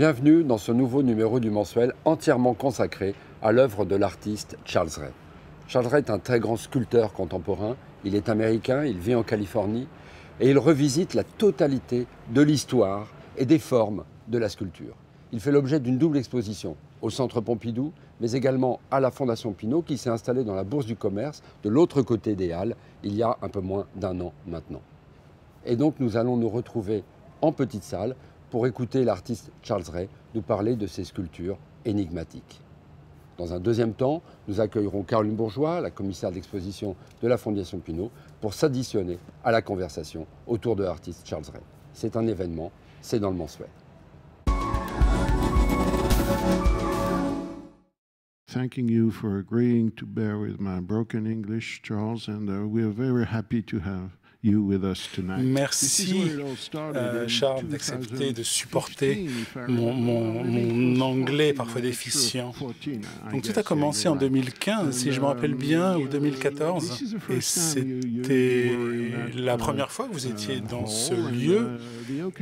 Bienvenue dans ce nouveau numéro du mensuel entièrement consacré à l'œuvre de l'artiste Charles Ray. Charles Ray est un très grand sculpteur contemporain, il est américain, il vit en Californie et il revisite la totalité de l'histoire et des formes de la sculpture. Il fait l'objet d'une double exposition au Centre Pompidou, mais également à la Fondation Pinault qui s'est installée dans la Bourse du Commerce de l'autre côté des Halles il y a un peu moins d'un an maintenant. Et donc nous allons nous retrouver en petite salle pour écouter l'artiste Charles Ray nous parler de ses sculptures énigmatiques. Dans un deuxième temps, nous accueillerons Caroline Bourgeois, la commissaire d'exposition de la Fondation Pinault, pour s'additionner à la conversation autour de l'artiste Charles Ray. C'est un événement, c'est dans le mensuel. Thanking you for agreeing to bear with my broken English, Charles, and we are very happy to have you with us tonight. Merci, Charles, d'accepter de supporter mon anglais parfois déficient. Donc tout a commencé en 2015, si je me rappelle bien, ou 2014, et c'était la première fois que vous étiez dans ce lieu,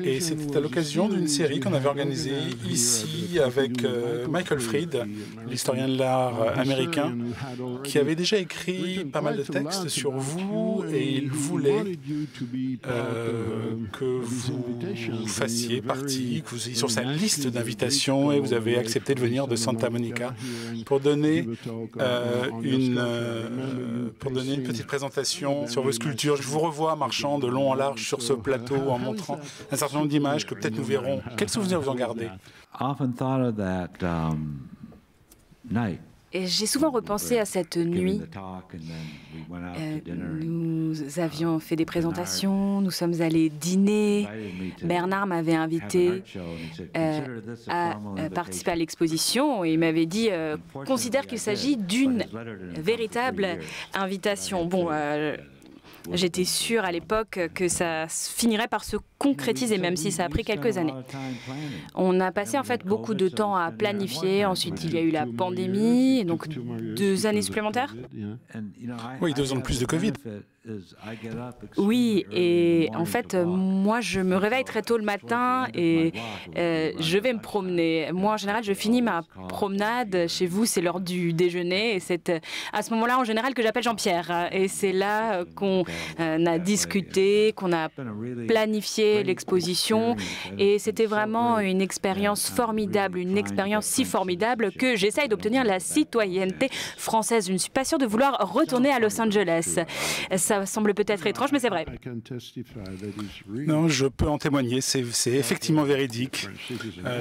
et c'était à l'occasion d'une série qu'on avait organisée ici avec Michael Fried, l'historien de l'art américain, qui avait déjà écrit pas mal de textes sur vous, et il voulait que vous fassiez partie, que vous soyez sur sa liste d'invitations, et vous avez accepté de venir de Santa Monica pour donner une petite présentation sur vos sculptures. Je vous revois marchant de long en large sur ce plateau en montrant un certain nombre d'images que peut-être nous verrons. Quels souvenirs vous en gardez? Et j'ai souvent repensé à cette nuit. Nous avions fait des présentations, nous sommes allés dîner. Bernard m'avait invité à participer à l'exposition et il m'avait dit « Considère qu'il s'agit d'une véritable invitation ». Bon, j'étais sûre à l'époque que ça finirait par se concrétiser, même si ça a pris quelques années. On a passé en fait beaucoup de temps à planifier. Ensuite, il y a eu la pandémie, et donc 2 années supplémentaires. Oui, 2 ans de plus de Covid. Oui, et en fait, moi, je me réveille très tôt le matin et je vais me promener. Moi, en général, je finis ma promenade. Chez vous, c'est l'heure du déjeuner. Et c'est à ce moment-là, en général, que j'appelle Jean-Pierre. Et c'est là qu'on a discuté, qu'on a planifié l'exposition. Et c'était vraiment une expérience formidable, une expérience si formidable que j'essaye d'obtenir la citoyenneté française. Je ne suis pas sûre de vouloir retourner à Los Angeles. Ça semble peut-être étrange, mais c'est vrai. Non, je peux en témoigner, c'est effectivement véridique.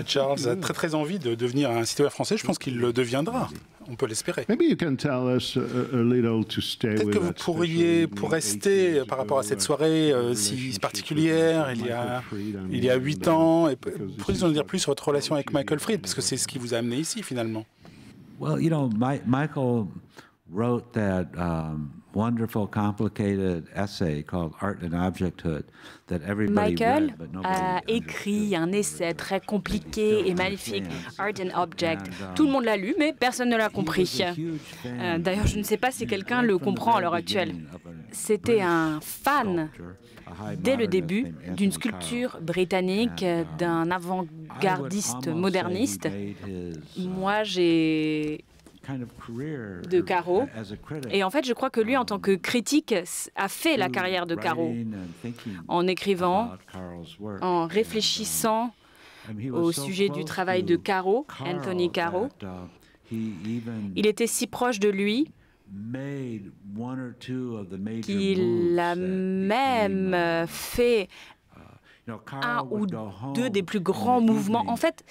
Charles a très envie de devenir un citoyen français, je pense qu'il le deviendra. On peut l'espérer. Peut-être que vous pourriez, pour rester par rapport à cette soirée si particulière, il y a 8 ans, et pourriez-vous nous dire plus sur votre relation avec Michael Fried, parce que c'est ce qui vous a amené ici, finalement. Well, you know, Michael wrote that wonderful, complicated essay called Art and Objecthood that everybody Michael read, but nobody a écrit un essai très compliqué et magnifique, Art and Object. Tout le monde l'a lu, mais personne ne l'a compris. D'ailleurs, je ne sais pas si quelqu'un le comprend à l'heure actuelle. C'était un fan, dès le début, d'une sculpture britannique, d'un avant-gardiste moderniste. Moi, j'ai de Caro. Et en fait, je crois que lui, en tant que critique, a fait la carrière de Caro en écrivant, en réfléchissant au sujet du travail de Caro, Anthony Caro. Il était si proche de lui qu'il a même fait 1 ou 2 des plus grands mouvements. En fait,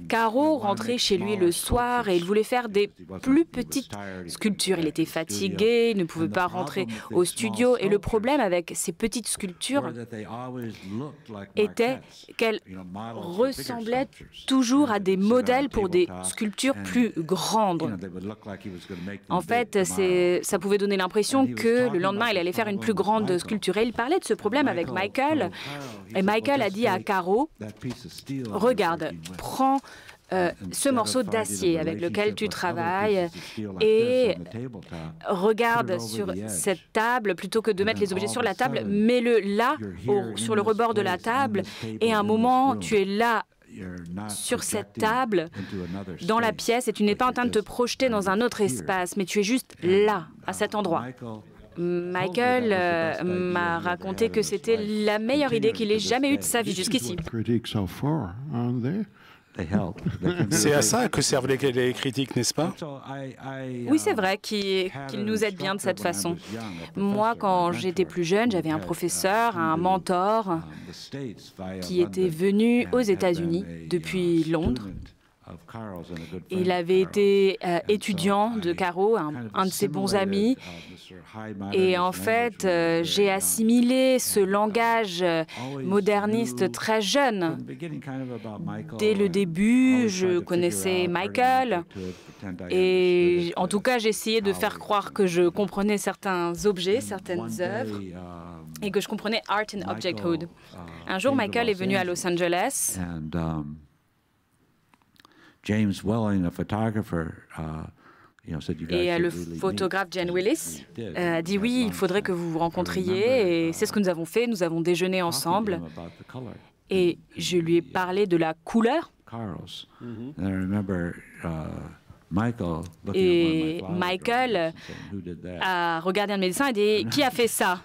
Caro rentrait chez lui le soir et il voulait faire des plus petites sculptures. Il était fatigué, il ne pouvait pas rentrer au studio. Et le problème avec ces petites sculptures était qu'elles ressemblaient toujours à des modèles pour des sculptures plus grandes. En fait, ça pouvait donner l'impression que le lendemain, il allait faire une plus grande sculpture. Et il parlait de ce problème avec Michael. Et Michael a dit à Caro, « Regarde, prends ce morceau d'acier avec lequel tu travailles et regarde sur cette table, plutôt que de mettre les objets sur la table, mets-le là, sur le rebord de la table, et à un moment, tu es là sur cette table, dans la pièce, et tu n'es pas en train de te projeter dans un autre espace, mais tu es juste là, à cet endroit. Michael m'a raconté que c'était la meilleure idée qu'il ait jamais eue de sa vie jusqu'ici. C'est à ça que servent les critiques, n'est-ce pas? Oui, c'est vrai qu'ils nous aident bien de cette façon. Moi, quand j'étais plus jeune, j'avais un professeur, un mentor qui était venu aux États-Unis depuis Londres. Il avait été étudiant de Caro, un de ses bons amis. Et en fait, j'ai assimilé ce langage moderniste très jeune. Dès le début, je connaissais Michael. Et en tout cas, j'essayais de faire croire que je comprenais certains objets, certaines œuvres, et que je comprenais Art and Object Hood. Un jour, Michael est venu à Los Angeles. James Welling, a photographer, et le photographe Jane Willis a dit oui, il faudrait que vous vous rencontriez. Et c'est ce que nous avons fait. Nous avons déjeuné ensemble. Et je lui ai parlé de la couleur. Et Michael a regardé un de mes dessins et dit « Qui a fait ça ?»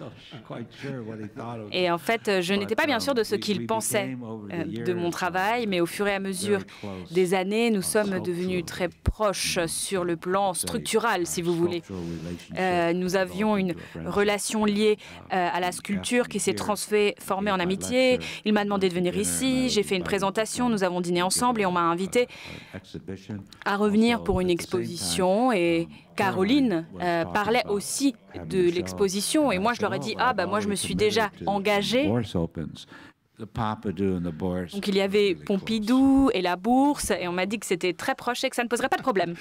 Et en fait, je n'étais pas bien sûre de ce qu'il pensait de mon travail, mais au fur et à mesure des années, nous sommes devenus très proches sur le plan structural, si vous voulez. Nous avions une relation liée à la sculpture qui s'est transformée en amitié. Il m'a demandé de venir ici, j'ai fait une présentation, nous avons dîné ensemble et on m'a invité à revenir pour une exposition. Et Caroline parlait aussi de l'exposition. Et moi, je leur ai dit, ah, bah moi, je me suis déjà engagée. Donc, il y avait Pompidou et la bourse, et on m'a dit que c'était très proche et que ça ne poserait pas de problème.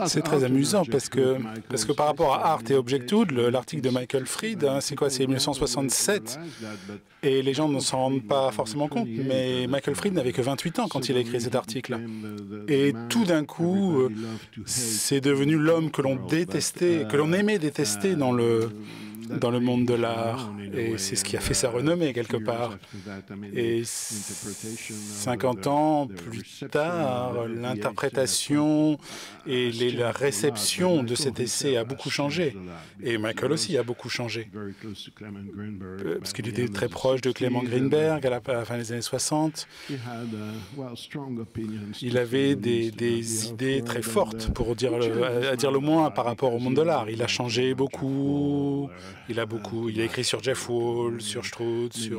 C'est très amusant parce que par rapport à Art et Object Hood, l'article de Michael Fried, c'est quoi? C'est 1967 et les gens ne s'en rendent pas forcément compte. Mais Michael Fried n'avait que 28 ans quand il a écrit cet article. Et tout d'un coup, c'est devenu l'homme que l'on détestait, que l'on aimait détester dans le monde de l'art. Et c'est ce qui a fait sa renommée, quelque part. Et 50 ans plus tard, l'interprétation et la réception de cet essai a beaucoup changé. Et Michael aussi a beaucoup changé. Parce qu'il était très proche de Clement Greenberg à la fin des années 60. Il avait des idées très fortes, pour dire le moins, par rapport au monde de l'art. Il a changé beaucoup. Il a écrit sur Jeff Wall, sur Strauss,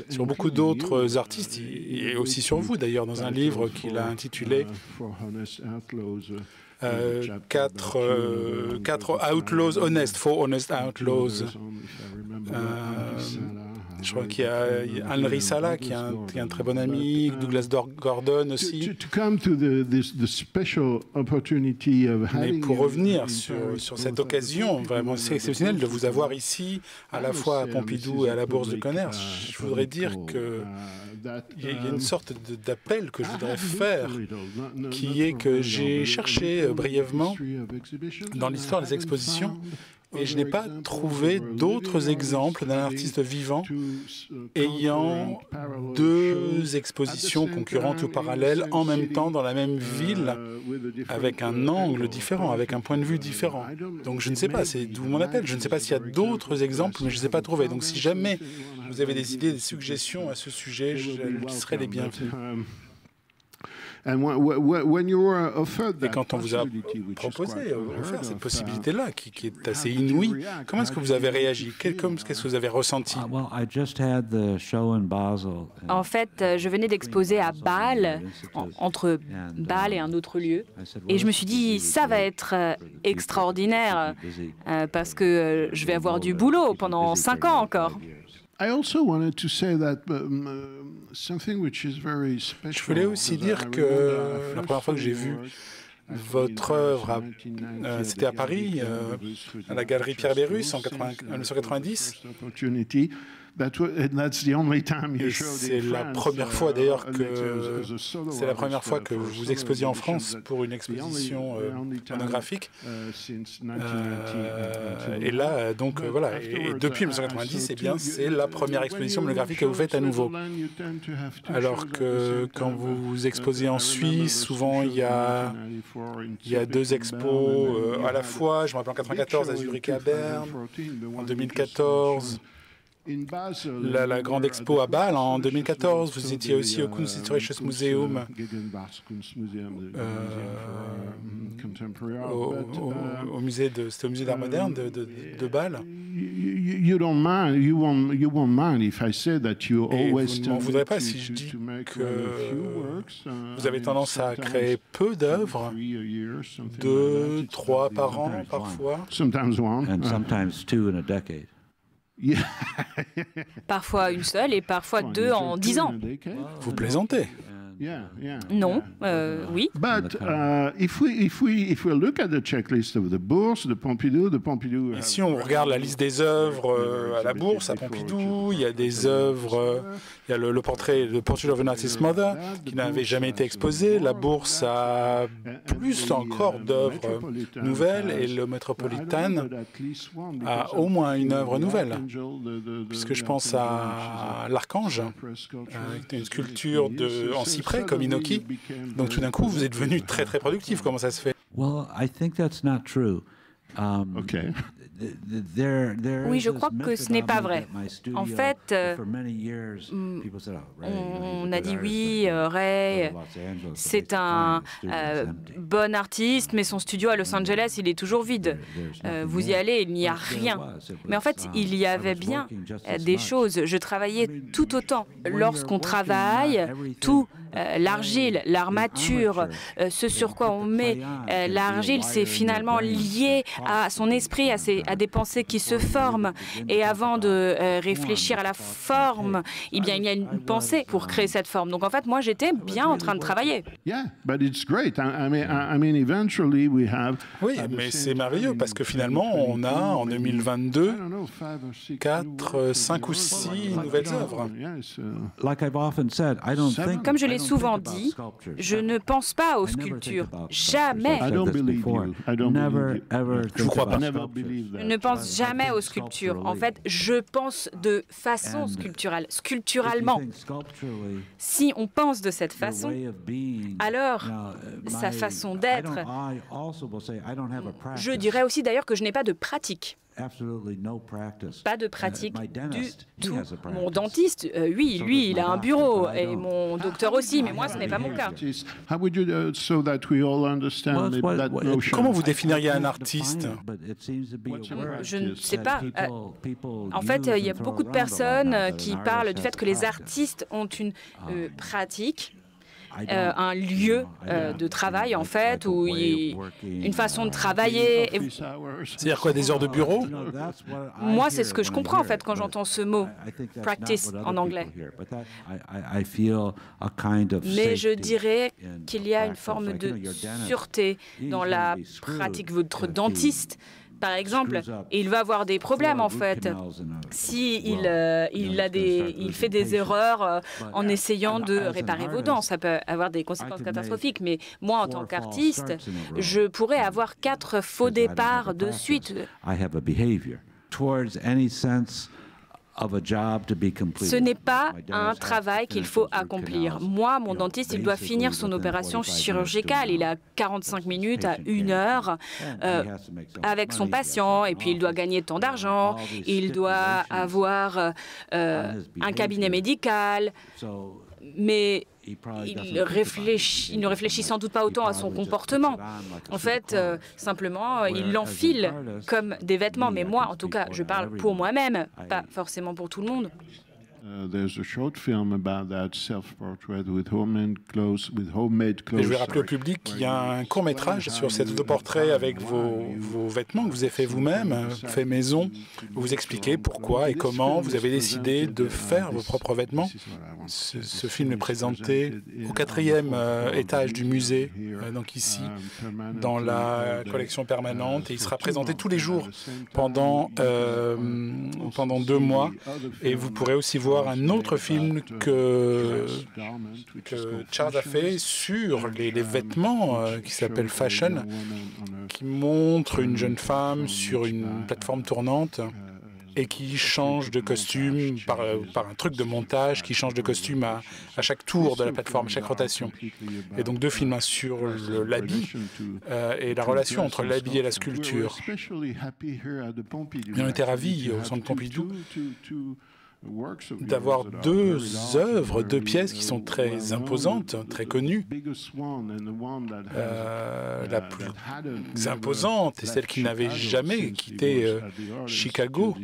sur beaucoup d'autres artistes, et aussi sur vous d'ailleurs, dans un livre qu'il a intitulé quatre outlaws honestes, four honest outlaws. Je crois qu'il y a Henry Sala, qui est un très bon ami, Douglas Gordon aussi. Mais pour revenir sur cette occasion vraiment exceptionnelle de vous avoir ici, à la fois à Pompidou et à la Bourse de Commerce, je voudrais dire qu'il y a une sorte d'appel que je voudrais faire, qui est que j'ai cherché brièvement dans l'histoire des expositions, et je n'ai pas trouvé d'autres exemples d'un artiste vivant ayant deux expositions concurrentes ou parallèles en même temps dans la même ville, avec un angle différent, avec un point de vue différent. Donc je ne sais pas, c'est d'où mon appel. Je ne sais pas s'il y a d'autres exemples, mais je ne les ai pas trouvés. Donc si jamais vous avez des idées, des suggestions à ce sujet, qui seraient les bienvenues. Et quand on vous a proposé, offert cette possibilité-là, qui est assez inouïe, comment est-ce que vous avez réagi? Qu'est-ce que vous avez ressenti? En fait, je venais d'exposer à Bâle, entre Bâle et un autre lieu, et je me suis dit, ça va être extraordinaire, parce que je vais avoir du boulot pendant 5 ans encore. Je voulais aussi dire que la première fois que j'ai vu votre œuvre, c'était à Paris, à la galerie Pierre Bérus en 1990. Et c'est la première fois d'ailleurs que vous exposiez en France pour une exposition monographique. Et là, donc voilà, et depuis 1990, eh bien, c'est la première exposition monographique que vous faites à nouveau. Alors que quand vous exposez en Suisse, souvent il y a 2 expos à la fois. Je me rappelle en 1994 à Zurich et à Berne, en 2014. La grande expo à Bâle en 2014, vous étiez aussi au Kunsthistorisches Museum, au musée d'art moderne de Bâle. Et vous ne m'en voudrez pas si je dis que vous avez tendance à créer peu d'œuvres, 2, 3 par an parfois. And sometimes 2 in a decade. Parfois une seule et parfois 2 en 10 ans. Vous plaisantez. Non, oui. Et si on regarde la liste des œuvres à la Bourse, à Pompidou, il y a des œuvres, il y a le portrait de Portrait of an Artist's Mother qui n'avait jamais été exposé. La Bourse a plus encore d'œuvres nouvelles et le Metropolitan a au moins une œuvre nouvelle, puisque je pense à l'Archange, une sculpture en cyprès comme Inoki. Donc tout d'un coup, vous êtes devenu très très productif. Comment ça se fait? Well, I think that's not true. Oui, je crois que ce n'est pas vrai. En fait, on a dit oui, Ray, c'est un bon artiste, mais son studio à Los Angeles, il est toujours vide. Vous y allez, il n'y a rien. Mais en fait, il y avait bien des choses. Je travaillais tout autant. Lorsqu'on travaille, tout, l'argile, l'armature, ce sur quoi on met l'argile, c'est finalement lié à son esprit, à des pensées qui se forment. Et avant de réfléchir à la forme, eh bien, il y a une pensée pour créer cette forme. Donc en fait, moi, j'étais bien en train de travailler. Oui, mais c'est merveilleux parce que finalement, on a en 2022 4, 5 ou 6 nouvelles œuvres. Comme je l'ai souvent dit, je ne pense pas aux sculptures. Jamais. Je ne crois pas. Je ne pense jamais aux sculptures. En fait, je pense de façon sculpturale, sculpturalement. Si on pense de cette façon, alors sa façon d'être, je dirais aussi d'ailleurs que je n'ai pas de pratique. Pas de pratique du tout. Mon dentiste, oui, lui, il a un bureau, et mon docteur aussi, mais moi, ce n'est pas mon cas. Comment vous définiriez un artiste? Je ne sais pas. En fait, il y a beaucoup de personnes qui parlent du fait que les artistes ont une pratique, un lieu de travail, en fait, où une façon de travailler. C'est-à-dire quoi, des heures de bureau? Moi, c'est ce que je comprends, en fait, quand j'entends ce mot, practice, en anglais. Mais je dirais qu'il y a une forme de sûreté dans la pratique. Votre dentiste, par exemple, il va avoir des problèmes, en fait, si il fait des erreurs en essayant de réparer vos dents. Ça peut avoir des conséquences catastrophiques, mais moi, en tant qu'artiste, je pourrais avoir 4 faux départs de suite. Ce n'est pas un travail qu'il faut accomplir. Moi, mon dentiste, il doit finir son opération chirurgicale. Il a 45 minutes à 1 heure avec son patient, et puis il doit gagner tant d'argent, il doit avoir un cabinet médical, mais il ne réfléchit sans doute pas autant à son comportement. En fait, simplement, il l'enfile comme des vêtements. Mais moi, en tout cas, je parle pour moi-même, pas forcément pour tout le monde. Et je vais rappeler au public qu'il y a un court-métrage sur cet autoportrait avec vos vêtements que vous avez fait vous-même, fait maison, où vous expliquez pourquoi et comment vous avez décidé de faire vos propres vêtements. Ce film est présenté au 4e étage du musée, donc ici, dans la collection permanente, et il sera présenté tous les jours pendant 2 mois. Et vous pourrez aussi voir un autre film que Charles a fait sur les vêtements qui s'appelle Fashion, qui montre une jeune femme sur une plateforme tournante et qui change de costume par un truc de montage, qui change de costume à chaque tour de la plateforme, à chaque rotation. Et donc 2 films, un sur l'habit et la relation entre l'habit et la sculpture. Et on était ravis au Centre Pompidou d'avoir 2 œuvres, 2 pièces qui sont très imposantes, très connues. La plus imposante est celle qui n'avait jamais quitté Chicago.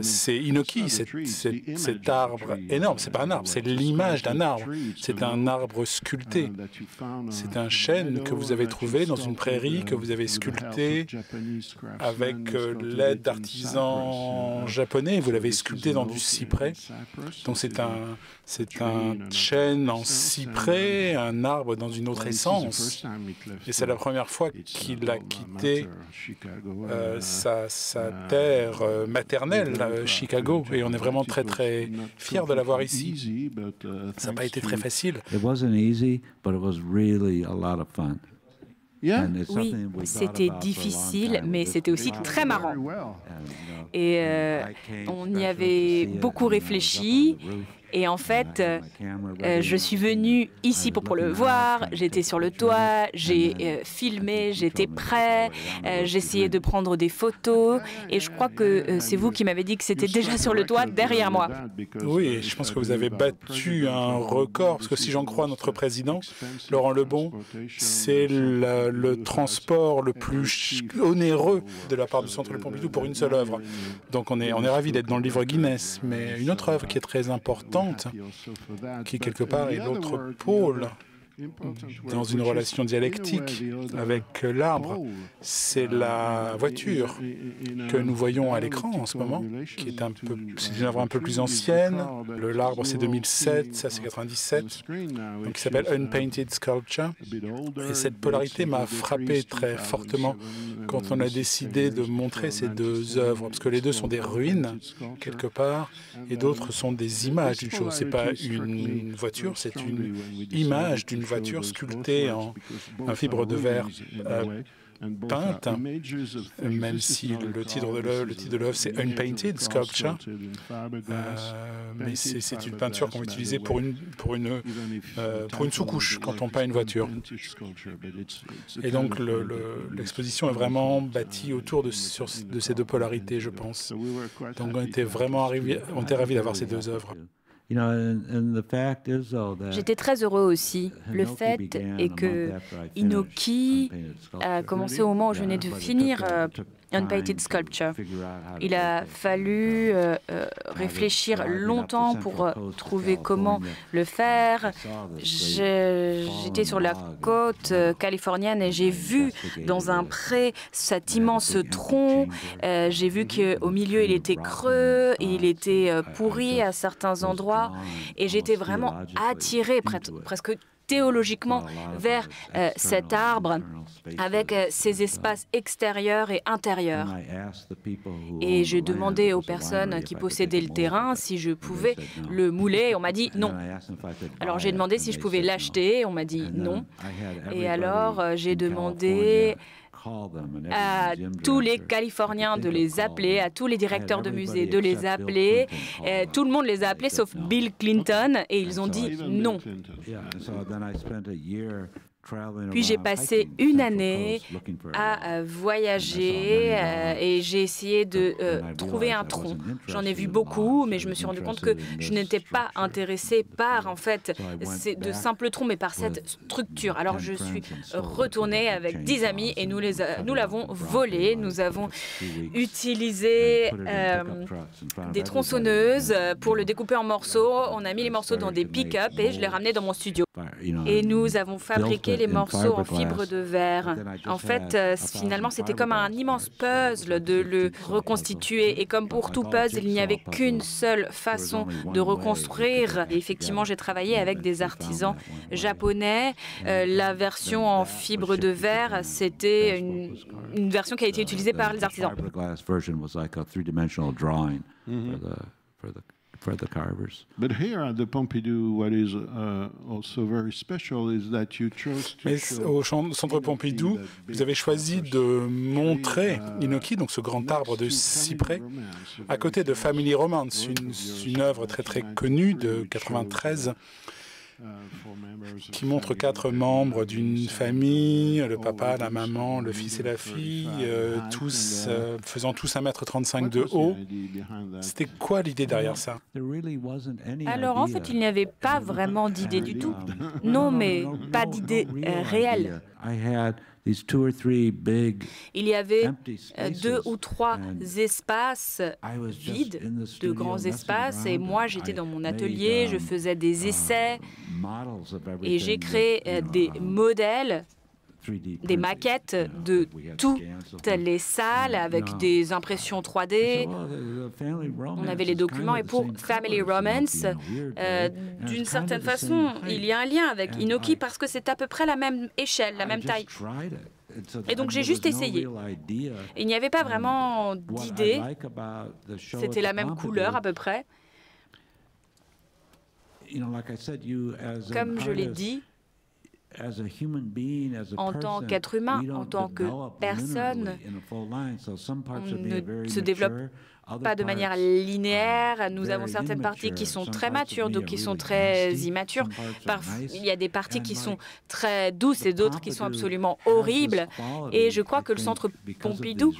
C'est Inoki, cet arbre énorme. C'est pas un arbre, c'est l'image d'un arbre. C'est un arbre sculpté. C'est un chêne que vous avez trouvé dans une prairie, que vous avez sculpté avec l'aide d'artisans japonais, vous l'avez sculpté dans du cyprès. Donc c'est un chêne en cyprès, un arbre dans une autre essence. Et c'est la première fois qu'il a quitté sa terre maternelle, Chicago. Et on est vraiment très, très fiers de l'avoir ici. Ça n'a pas été très facile. Oui, c'était difficile, mais c'était aussi très marrant. Et on y avait beaucoup réfléchi. Et en fait, je suis venue ici pour le voir, j'étais sur le toit, j'ai filmé, j'étais prêt, j'essayais de prendre des photos, et je crois que c'est vous qui m'avez dit que c'était déjà sur le toit derrière moi. Oui, je pense que vous avez battu un record, parce que si j'en crois notre président, Laurent Lebon, c'est le transport le plus onéreux de la part du Centre Pompidou pour une seule œuvre. Donc on est ravis d'être dans le livre Guinness, mais une autre œuvre qui est très importante, qui quelque part est l'autre pôle dans une relation dialectique avec l'arbre, c'est la voiture que nous voyons à l'écran en ce moment, qui est c'est une œuvre un peu plus ancienne. L'arbre, c'est 2007, ça c'est 97, donc qui s'appelle Unpainted Sculpture. Et cette polarité m'a frappé très fortement quand on a décidé de montrer ces 2 œuvres, parce que les 2 sont des ruines quelque part, et d'autres sont des images d'une chose. C'est pas une voiture, c'est une image d'une voiture sculptée en fibre de verre peinte, même si le titre de l'œuvre c'est Unpainted Sculpture, mais c'est une peinture qu'on va utiliser pour une sous-couche quand on peint une voiture. Et donc l'exposition est vraiment bâtie autour de ces 2 polarités, je pense. Donc on était ravis d'avoir ces 2 œuvres. J'étais très heureux aussi. Le fait est que Inoki a commencé au moment où je venais de finir Unpainted Sculpture. Il a fallu réfléchir longtemps pour trouver comment le faire. J'étais sur la côte californienne et j'ai vu dans un pré cet immense tronc. J'ai vu qu'au milieu, il était creux, il était pourri à certains endroits. Et j'étais vraiment attirée, presque théologiquement, vers cet arbre avec ses espaces extérieurs et intérieurs. Et je demandais aux personnes qui possédaient le terrain si je pouvais le mouler. On m'a dit non. Alors j'ai demandé si je pouvais l'acheter. On m'a dit non. Et alors j'ai demandé à tous les Californiens de les appeler, à tous les directeurs de musées de les appeler. Tout le monde les a appelés sauf Bill Clinton et ils ont dit non. Puis j'ai passé une année à voyager et j'ai essayé de trouver un tronc. J'en ai vu beaucoup, mais je me suis rendu compte que je n'étais pas intéressée par, en fait, de simples troncs, mais par cette structure. Alors je suis retournée avec 10 amis et nous l'avons volé. Nous avons utilisé des tronçonneuses pour le découper en morceaux. On a mis les morceaux dans des pick-up et je les ramenais dans mon studio. Et nous avons fabriqué les morceaux en fibre de verre. En fait, finalement, c'était comme un immense puzzle de le reconstituer. Et comme pour tout puzzle, il n'y avait qu'une seule façon de reconstruire. Et effectivement, j'ai travaillé avec des artisans japonais. La version en fibre de verre, c'était une version qui a été utilisée par les artisans. For the carvers. But here at the Pompidou, what is also very special is that you chose to Mais au Centre Pompidou, vous avez choisi de montrer Inoki, donc ce grand arbre de cyprès, à côté de Family Romance, une œuvre très très connue de 93, qui montre 4 membres d'une famille, le papa, la maman, le fils et la fille, tous faisant tous 1,35 m de haut. C'était quoi l'idée derrière ça? Alors en fait, il n'y avait pas vraiment d'idée du tout. Non, mais pas d'idée réelle. Il y avait 2 ou 3 espaces vides, de grands espaces, et moi j'étais dans mon atelier, je faisais des essais et j'ai créé des modèles, des maquettes de toutes les salles avec des impressions 3D. On avait les documents et pour Family Romance, d'une certaine façon, il y a un lien avec Inoki parce que c'est à peu près la même échelle, la même taille. Et donc j'ai juste essayé. Il n'y avait pas vraiment d'idée. C'était la même couleur à peu près. Comme je l'ai dit, en tant qu'être humain, en tant que personne, on ne se développe pas de manière linéaire. Nous avons certaines parties qui sont très matures, d'autres qui sont très immatures. Il y a des parties qui sont très douces et d'autres qui sont absolument horribles. Et je crois que le Centre Pompidou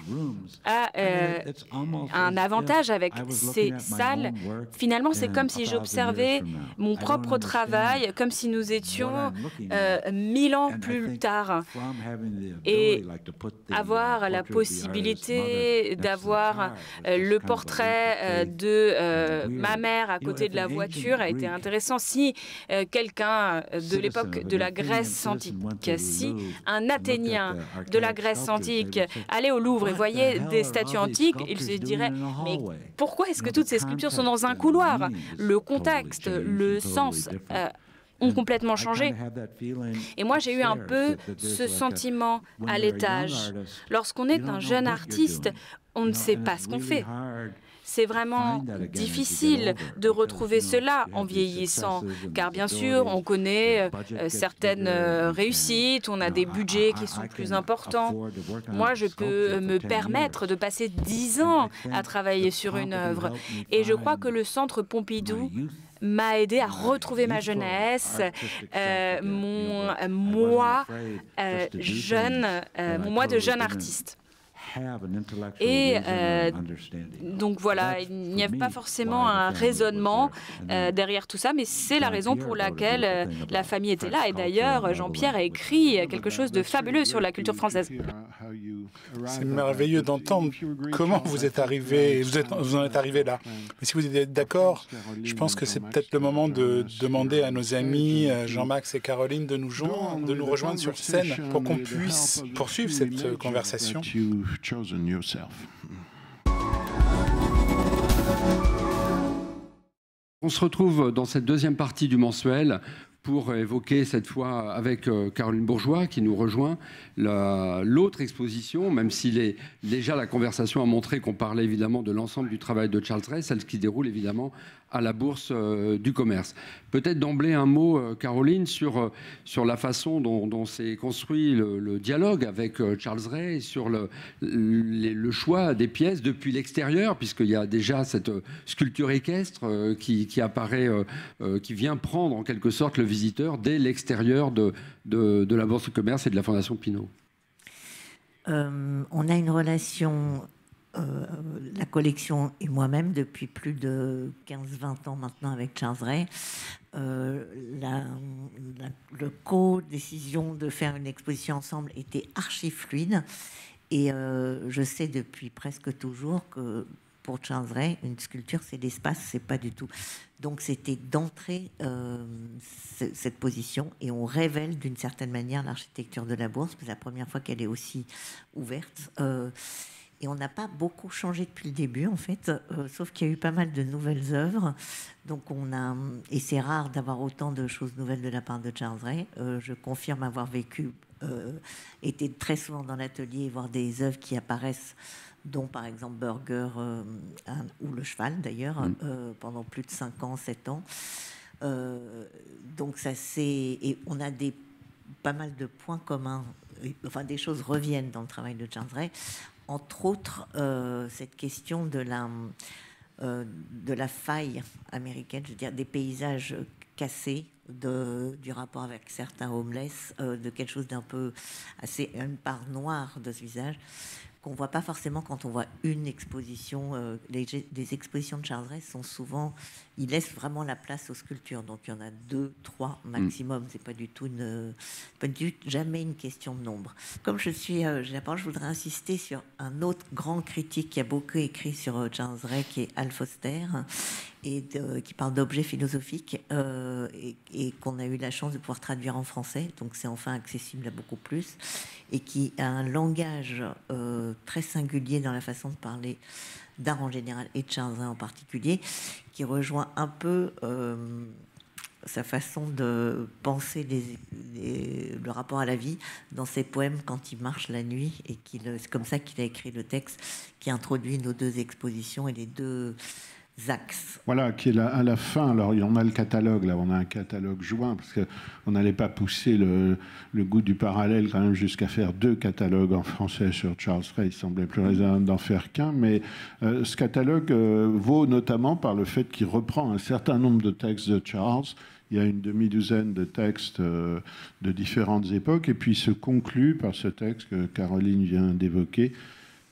a un avantage avec ces salles. Finalement, c'est comme si j'observais mon propre travail, comme si nous étions 1000 ans plus tard. Et avoir la possibilité d'avoir le portrait de ma mère à côté de la voiture a été intéressant. Si quelqu'un de l'époque de la Grèce antique, si un Athénien de la Grèce antique allait au Louvre et voyait des statues antiques, il se dirait « Mais pourquoi est-ce que toutes ces sculptures sont dans un couloir ?» Le contexte, le sens ont complètement changé. Et moi, j'ai eu un peu ce sentiment à l'étage. Lorsqu'on est un jeune artiste, on ne sait pas ce qu'on fait. C'est vraiment difficile de retrouver cela en vieillissant, car bien sûr, on connaît certaines réussites, on a des budgets qui sont plus importants. Moi, je peux me permettre de passer 10 ans à travailler sur une œuvre. Et je crois que le Centre Pompidou m'a aidé à retrouver ma jeunesse, mon moi de jeune artiste. Et donc voilà, il n'y avait pas forcément un raisonnement derrière tout ça, mais c'est la raison pour laquelle la famille était là. Et d'ailleurs, Jean-Pierre a écrit quelque chose de fabuleux sur la culture française. C'est merveilleux d'entendre comment vous êtes arrivé, vous en êtes arrivé là. Mais si vous êtes d'accord, je pense que c'est peut-être le moment de demander à nos amis Jean-Max et Caroline de nous rejoindre sur scène pour qu'on puisse poursuivre cette conversation. On se retrouve dans cette deuxième partie du mensuel pour évoquer cette fois avec Caroline Bourgeois qui nous rejoint l'autre exposition, même si déjà la conversation a montré qu'on parlait évidemment de l'ensemble du travail de Charles Ray, celle qui se déroule évidemment à la Bourse du commerce. Peut-être d'emblée un mot, Caroline, sur la façon dont s'est construit le dialogue avec Charles Ray, sur le choix des pièces depuis l'extérieur, puisqu'il y a déjà cette sculpture équestre qui apparaît, qui vient prendre en quelque sorte le visiteurs dès l'extérieur de la Bourse de commerce et de la Fondation Pinault? On a une relation, la collection et moi-même, depuis plus de 15-20 ans maintenant avec Charles Ray. Le co-décision de faire une exposition ensemble était archi fluide. Et je sais depuis presque toujours que pour Charles Ray, une sculpture, c'est l'espace, c'est pas du tout. Donc c'était d'entrer cette position et on révèle d'une certaine manière l'architecture de la Bourse. C'est la première fois qu'elle est aussi ouverte. Et on n'a pas beaucoup changé depuis le début, en fait, sauf qu'il y a eu pas mal de nouvelles œuvres. Donc et c'est rare d'avoir autant de choses nouvelles de la part de Charles Ray. Je confirme avoir été très souvent dans l'atelier et voir des œuvres qui apparaissent, dont par exemple Burger ou Le Cheval d'ailleurs, pendant plus de 5 ans, 7 ans. Donc ça c'est... Et on a pas mal de points communs, enfin des choses reviennent dans le travail de Charles Ray. Entre autres, cette question de la faille américaine, je veux dire des paysages cassés, du rapport avec certains homeless, de quelque chose d'un peu une part noire de ce visage qu'on voit pas forcément quand on voit une exposition. Les expositions de Charles Ray sont souvent, il laisse vraiment la place aux sculptures, donc il y en a 2, 3 maximum. C'est pas du tout jamais une question de nombre. Comme j'ai la parole, je voudrais insister sur un autre grand critique qui a beaucoup écrit sur Charles Ray, qui est Al Foster, et qui parle d'objets philosophiques, et qu'on a eu la chance de pouvoir traduire en français, donc c'est enfin accessible à beaucoup plus, et qui a un langage très singulier dans la façon de parler d'art en général et de Charles Ray en particulier, qui rejoint un peu sa façon de penser le rapport à la vie dans ses poèmes quand il marche la nuit, et c'est comme ça qu'il a écrit le texte qui introduit nos 2 expositions et les 2 axes. Voilà, qui est à la fin. Alors, on a le catalogue, là, on a un catalogue joint, parce qu'on n'allait pas pousser le goût du parallèle quand même jusqu'à faire 2 catalogues en français sur Charles Ray. Il semblait plus raisonnable d'en faire qu'un, mais ce catalogue vaut notamment par le fait qu'il reprend un certain nombre de textes de Charles. Il y a une demi-douzaine de textes de différentes époques, et puis se conclut par ce texte que Caroline vient d'évoquer,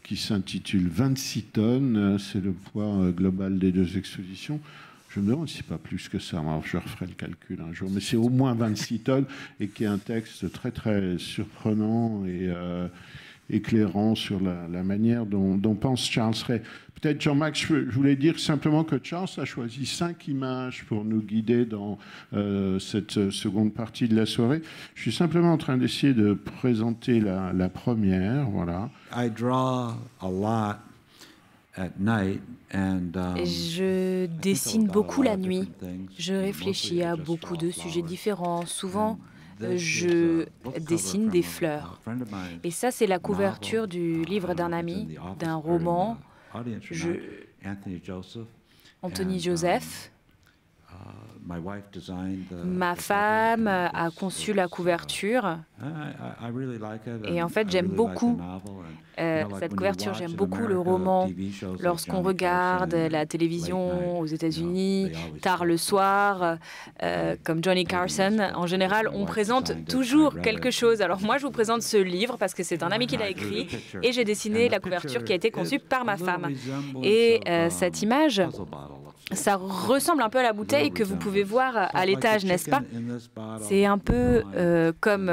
qui s'intitule 26 tonnes, c'est le poids global des 2 expositions. Je me demande si c'est pas plus que ça, alors je referai le calcul un jour, mais c'est au moins 26 tonnes, et qui est un texte très très surprenant et éclairant sur la manière dont pense Charles Ray. Peut-être, Jean-Max, je voulais dire simplement que Charles a choisi 5 images pour nous guider dans cette seconde partie de la soirée. Je suis simplement en train d'essayer de présenter la première, voilà. I draw a lot at night and, je dessine beaucoup la nuit. Je réfléchis à beaucoup de sujets différents. Souvent, je dessine des fleurs. Et ça, c'est la couverture du livre d'un ami, d'un roman. Anthony Joseph. Ma femme a conçu la couverture. Et en fait, j'aime beaucoup cette couverture. J'aime beaucoup le roman. Lorsqu'on regarde la télévision aux États-Unis, tard le soir, comme Johnny Carson, en général, on présente toujours quelque chose. Alors moi, je vous présente ce livre parce que c'est un ami qui l'a écrit et j'ai dessiné la couverture qui a été conçue par ma femme. Et cette image, ça ressemble un peu à la bouteille que vous pouvez voir à l'étage, n'est-ce pas? C'est un peu comme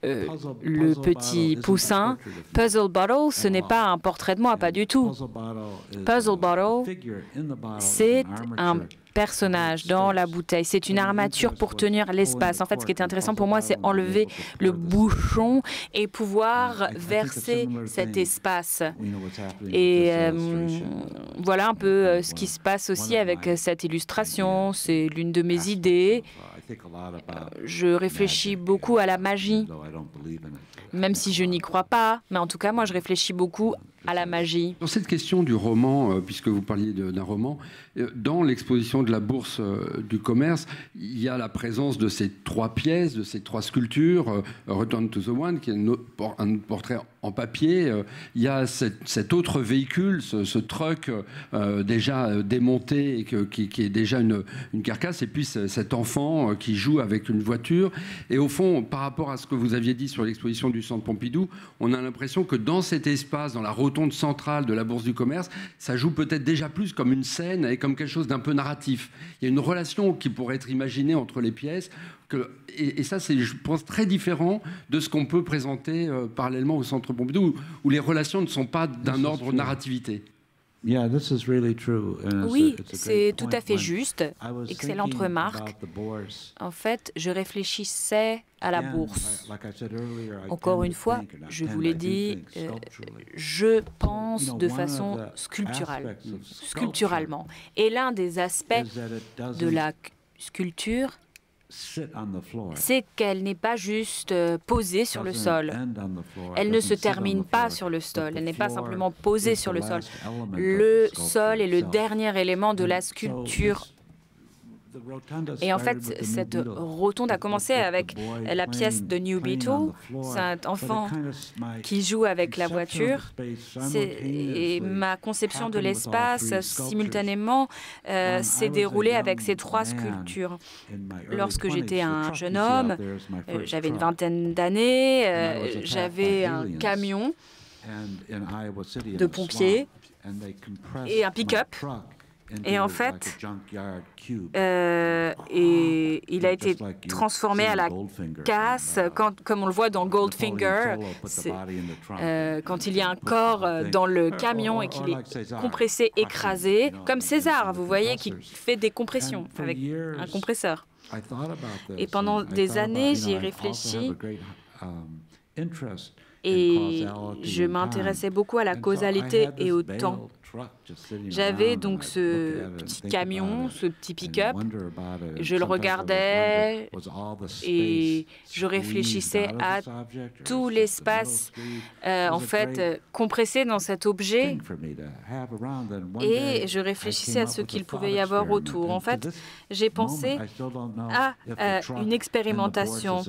le petit poussin. Puzzle Bottle, ce n'est pas un portrait de moi, pas du tout. Puzzle Bottle, c'est un personnage dans la bouteille. C'est une armature pour tenir l'espace. En fait, ce qui était intéressant pour moi, c'est enlever le bouchon et pouvoir verser cet espace. Et voilà un peu ce qui se passe aussi avec cette illustration. C'est l'une de mes idées. Je réfléchis beaucoup à la magie, même si je n'y crois pas. Mais en tout cas, moi, je réfléchis beaucoup à la magie. Dans cette question du roman, puisque vous parliez d'un roman, dans l'exposition de la Bourse du commerce, il y a la présence de ces 3 pièces, de ces 3 sculptures, Return to the One, qui est un portrait en papier. Il y a cet autre véhicule, ce truck déjà démonté, et qui est déjà une carcasse, et puis cet enfant qui joue avec une voiture. Et au fond, par rapport à ce que vous aviez dit sur l'exposition du Centre Pompidou, on a l'impression que dans cet espace, dans la rotonde centrale de la Bourse du commerce, ça joue peut-être déjà plus comme une scène et comme quelque chose d'un peu narratif. Il y a une relation qui pourrait être imaginée entre les pièces, et ça, c'est, je pense, très différent de ce qu'on peut présenter parallèlement au Centre Pompidou, où les relations ne sont pas d'un ordre narrativité. Oui, c'est tout à fait juste. Excellente remarque. En fait, je réfléchissais à la bourse. Encore une fois, je vous l'ai dit, je pense de façon sculpturalement. Et l'un des aspects de la sculpture, c'est qu'elle n'est pas juste posée sur le sol. Elle ne se termine pas sur le sol. Elle n'est pas simplement posée sur le sol. Le sol est le dernier élément de la sculpture. Et en fait, cette rotonde a commencé avec la pièce de New Beetle. C'est un enfant qui joue avec la voiture. Et ma conception de l'espace, simultanément, s'est déroulée avec ces 3 sculptures. Lorsque j'étais un jeune homme, j'avais une vingtaine d'années, j'avais un camion de pompiers et un pick-up. Et en fait, il a été transformé à la casse, comme on le voit dans Goldfinger, quand il y a un corps dans le camion et qu'il est compressé, écrasé, comme César, vous voyez, qui fait des compressions avec un compresseur. Et pendant des années, j'y ai réfléchi. Et je m'intéressais beaucoup à la causalité et au temps. J'avais donc ce petit camion, ce petit pick-up. Je le regardais et je réfléchissais à tout l'espace en fait compressé dans cet objet. Et je réfléchissais à ce qu'il pouvait y avoir autour. En fait, j'ai pensé à une expérimentation.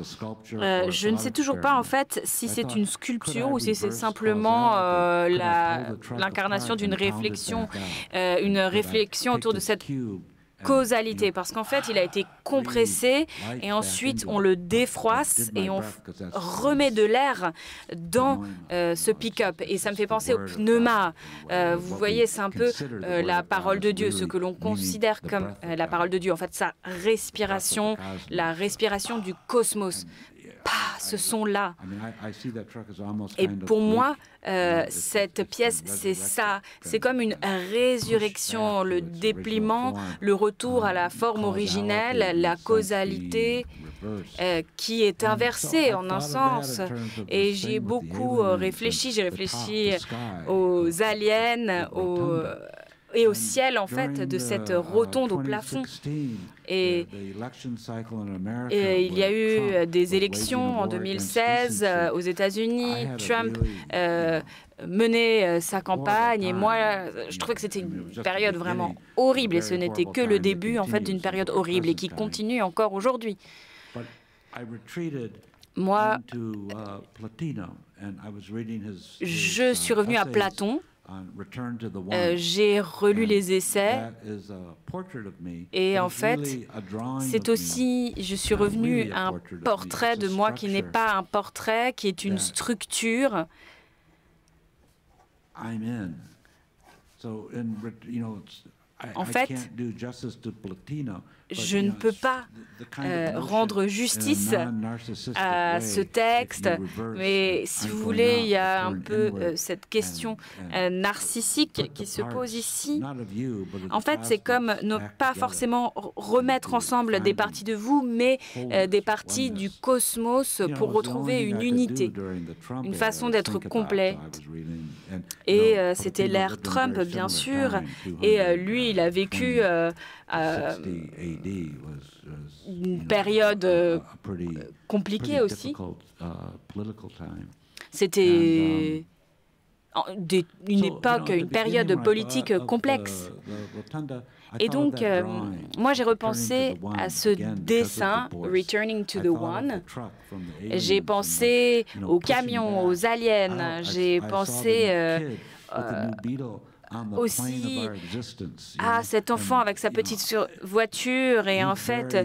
Je ne sais toujours pas en fait si c'est une sculpture ou si c'est simplement l'incarnation d'une réflexion, une réflexion autour de cette causalité, parce qu'en fait, il a été compressé et ensuite on le défroisse et on remet de l'air dans ce pick-up. Et ça me fait penser au pneuma. Vous voyez, c'est un peu la parole de Dieu, ce que l'on considère comme la parole de Dieu. En fait, sa respiration, la respiration du cosmos. Ce son-là. Et pour moi, cette pièce, c'est ça. C'est comme une résurrection, le dépliement, le retour à la forme originelle, la causalité qui est inversée en un sens. Et j'y ai beaucoup réfléchi. J'ai réfléchi aux aliens, et au ciel, en fait, de cette rotonde au plafond. Et il y a eu des élections en 2016 aux États-Unis. Trump menait sa campagne et moi, je trouvais que c'était une période vraiment horrible et ce n'était que le début, en fait, d'une période horrible et qui continue encore aujourd'hui. Moi, je suis revenu à Platon. J'ai relu les essais et en fait, c'est aussi, je suis revenu à un portrait de moi qui n'est pas un portrait, qui est une structure. En fait, je ne peux pas rendre justice à ce texte, mais si vous voulez, il y a un peu cette question narcissique qui se pose ici. En fait, c'est comme ne pas forcément remettre ensemble des parties de vous, mais des parties du cosmos pour retrouver une unité, une façon d'être complète. Et c'était l'ère Trump, bien sûr, et lui, il a vécu une période compliquée aussi. C'était une époque, une période politique complexe. Et donc, moi, j'ai repensé à ce dessin, Returning to the One. J'ai pensé aux camions, aux aliens. J'ai pensé aussi à cet enfant avec sa petite voiture et en fait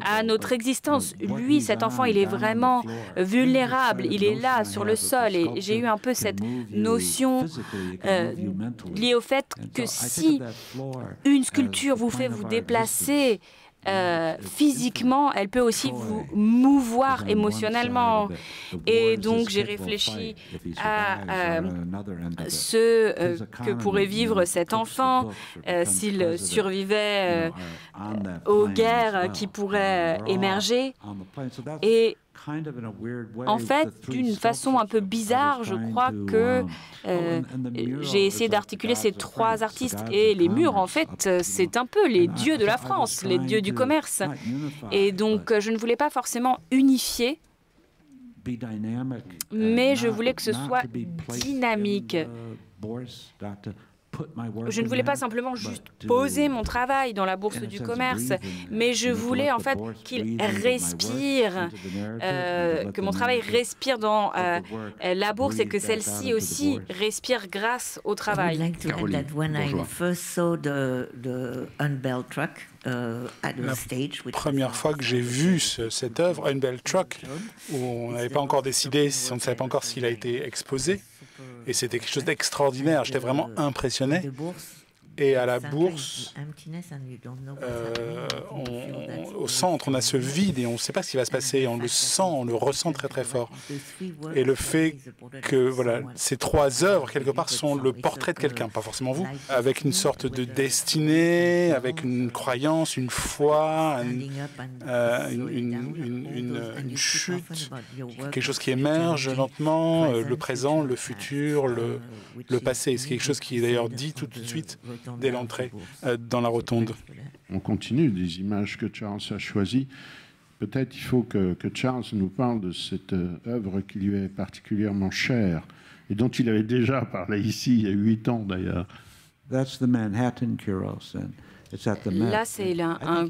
à notre existence. Lui, cet enfant, il est vraiment vulnérable, il est là sur le sol et j'ai eu un peu cette notion liée au fait que si une sculpture vous fait vous déplacer physiquement, elle peut aussi vous mouvoir émotionnellement. Et donc, j'ai réfléchi à ce que pourrait vivre cet enfant s'il survivait aux guerres qui pourraient émerger. Et en fait, d'une façon un peu bizarre, je crois que j'ai essayé d'articuler ces trois artistes. Et les murs, en fait, c'est un peu les dieux de la France, les dieux du commerce. Et donc, je ne voulais pas forcément unifier, mais je voulais que ce soit dynamique. Je ne voulais pas simplement juste poser mon travail dans la bourse du commerce, mais je voulais en fait qu'il respire, que mon travail respire dans la bourse et que celle-ci aussi respire grâce au travail. La première fois que j'ai vu cette œuvre, Unbelt Truck, où on n'avait pas encore décidé, on ne savait pas encore s'il a été exposé, et c'était quelque chose d'extraordinaire. J'étais vraiment impressionné. Et à la bourse, au centre, on a ce vide et on ne sait pas ce qui va se passer. On le sent, on le ressent très très fort. Et le fait que voilà, ces trois œuvres, quelque part, sont le portrait de quelqu'un, pas forcément vous, avec une sorte de destinée, avec une croyance, une foi, une chute, quelque chose qui émerge lentement, le présent, le futur, le passé. C'est quelque chose qui est d'ailleurs dit tout de suite dès l'entrée dans la rotonde. On continue des images que Charles a choisies. Peut-être il faut que Charles nous parle de cette œuvre qui lui est particulièrement chère et dont il avait déjà parlé ici il y a 8 ans d'ailleurs. That's the Manhattan Kuros. Là, c'est un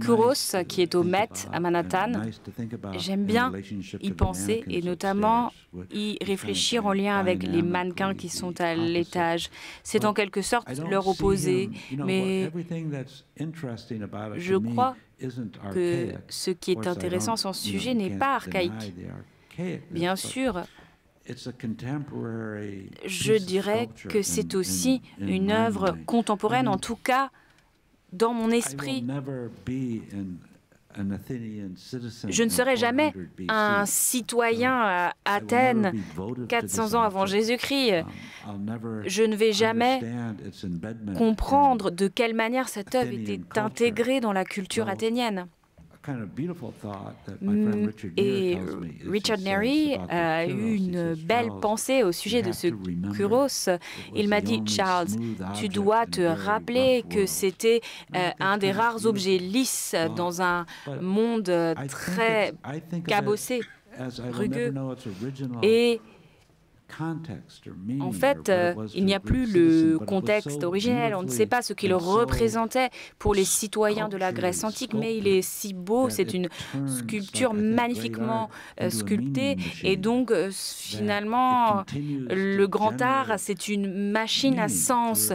Kuros qui est au Met, à Manhattan. J'aime bien y penser et notamment y réfléchir en lien avec les mannequins qui sont à l'étage. C'est en quelque sorte leur opposé, mais je crois que ce qui est intéressant sans ce sujet n'est pas archaïque. Bien sûr, je dirais que c'est aussi une œuvre contemporaine, en tout cas dans mon esprit. Je ne serai jamais un citoyen à Athènes 400 ans avant Jésus-Christ. Je ne vais jamais comprendre de quelle manière cette œuvre était intégrée dans la culture athénienne. Et Richard Neri a eu une belle pensée au sujet de ce Kuros. Il m'a dit, Charles, tu dois te rappeler que c'était un des rares objets lisses dans un monde très cabossé, rugueux. Et en fait, il n'y a plus le contexte originel. On ne sait pas ce qu'il représentait pour les citoyens de la Grèce antique, mais il est si beau. C'est une sculpture magnifiquement sculptée. Et donc, finalement, le grand art, c'est une machine à sens.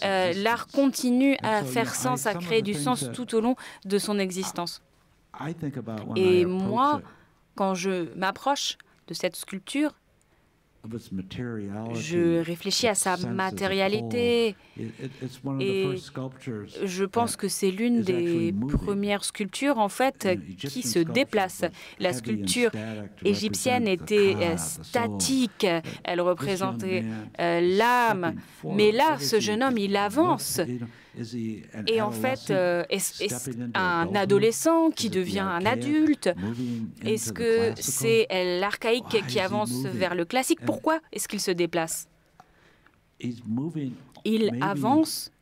L'art continue à faire sens, à créer du sens tout au long de son existence. Et moi, quand je m'approche de cette sculpture, je réfléchis à sa matérialité et je pense que c'est l'une des premières sculptures en fait qui se déplace. La sculpture égyptienne était statique, elle représentait l'âme, mais là, ce jeune homme, il avance. Et en fait, est-ce un adolescent qui devient un adulte? Est-ce que c'est l'archaïque qui avance vers le classique? Pourquoi est-ce qu'il se déplace? Il avance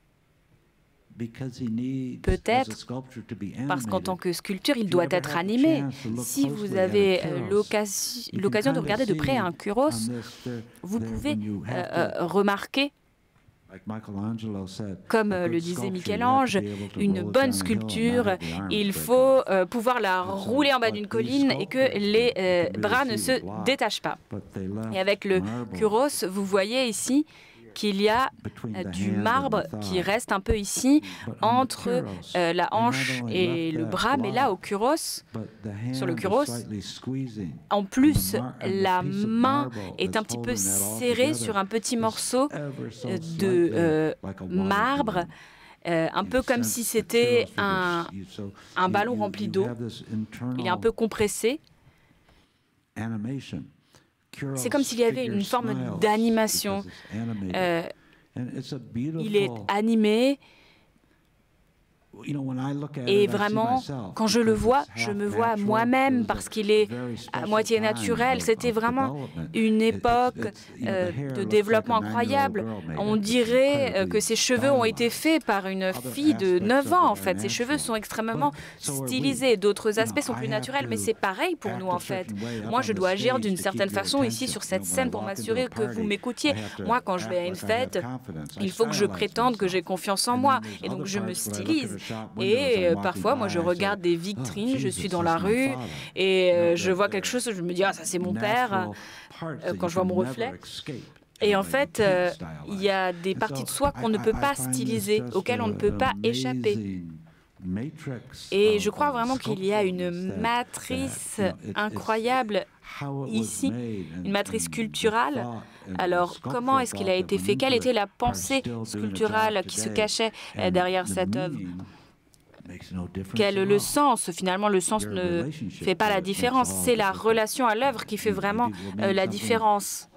Peut-être parce qu'en tant que sculpture, il doit être animé. Si vous avez l'occasion de regarder de près un Kuros, vous pouvez remarquer, comme le disait Michel-Ange, une bonne sculpture, il faut pouvoir la rouler en bas d'une colline et que les bras ne se détachent pas. Et avec le Kuros, vous voyez ici qu'il y a du marbre qui reste un peu ici entre la hanche et le bras, mais là au Kuros, sur le Kuros, en plus la main est un petit peu serrée sur un petit morceau de marbre, un peu comme si c'était un ballon rempli d'eau. Il est un peu compressé. C'est comme s'il y avait une forme d'animation. Il est animé. Et vraiment, quand je le vois, je me vois moi-même parce qu'il est à moitié naturel. C'était vraiment une époque de développement incroyable. On dirait que ses cheveux ont été faits par une fille de 9 ans, en fait. Ses cheveux sont extrêmement stylisés. D'autres aspects sont plus naturels, mais c'est pareil pour nous, en fait. Moi, je dois agir d'une certaine façon ici sur cette scène pour m'assurer que vous m'écoutiez. Moi, quand je vais à une fête, il faut que je prétende que j'ai confiance en moi. Et donc, je me stylise. Et parfois, moi, je regarde des vitrines, je suis dans la rue et je vois quelque chose, je me dis, ah, ça c'est mon père, quand je vois mon reflet. Et en fait, il y a des parties de soi qu'on ne peut pas styliser, auxquelles on ne peut pas échapper. Et je crois vraiment qu'il y a une matrice incroyable ici, une matrice culturelle. Alors, comment est-ce qu'il a été fait? Quelle était la pensée sculpturale qui se cachait derrière cette œuvre? Quel est le sens? Finalement, le sens ne fait pas la différence. C'est la relation à l'œuvre qui fait vraiment la différence.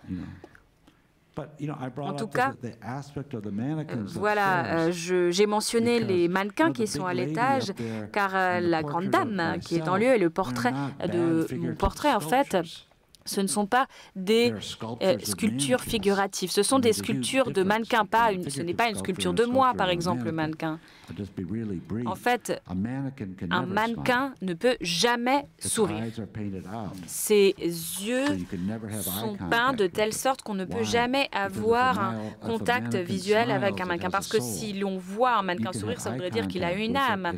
En tout cas, voilà, j'ai mentionné les mannequins qui sont à l'étage, car la grande dame qui est en lieu est le portrait de mon portrait, en fait. Ce ne sont pas des sculptures figuratives, ce sont des sculptures de mannequins. Ce n'est pas une sculpture de moi, par exemple, le mannequin. En fait, un mannequin ne peut jamais sourire. Ses yeux sont peints de telle sorte qu'on ne peut jamais avoir un contact visuel avec un mannequin. Parce que si l'on voit un mannequin sourire, ça voudrait dire qu'il a une âme.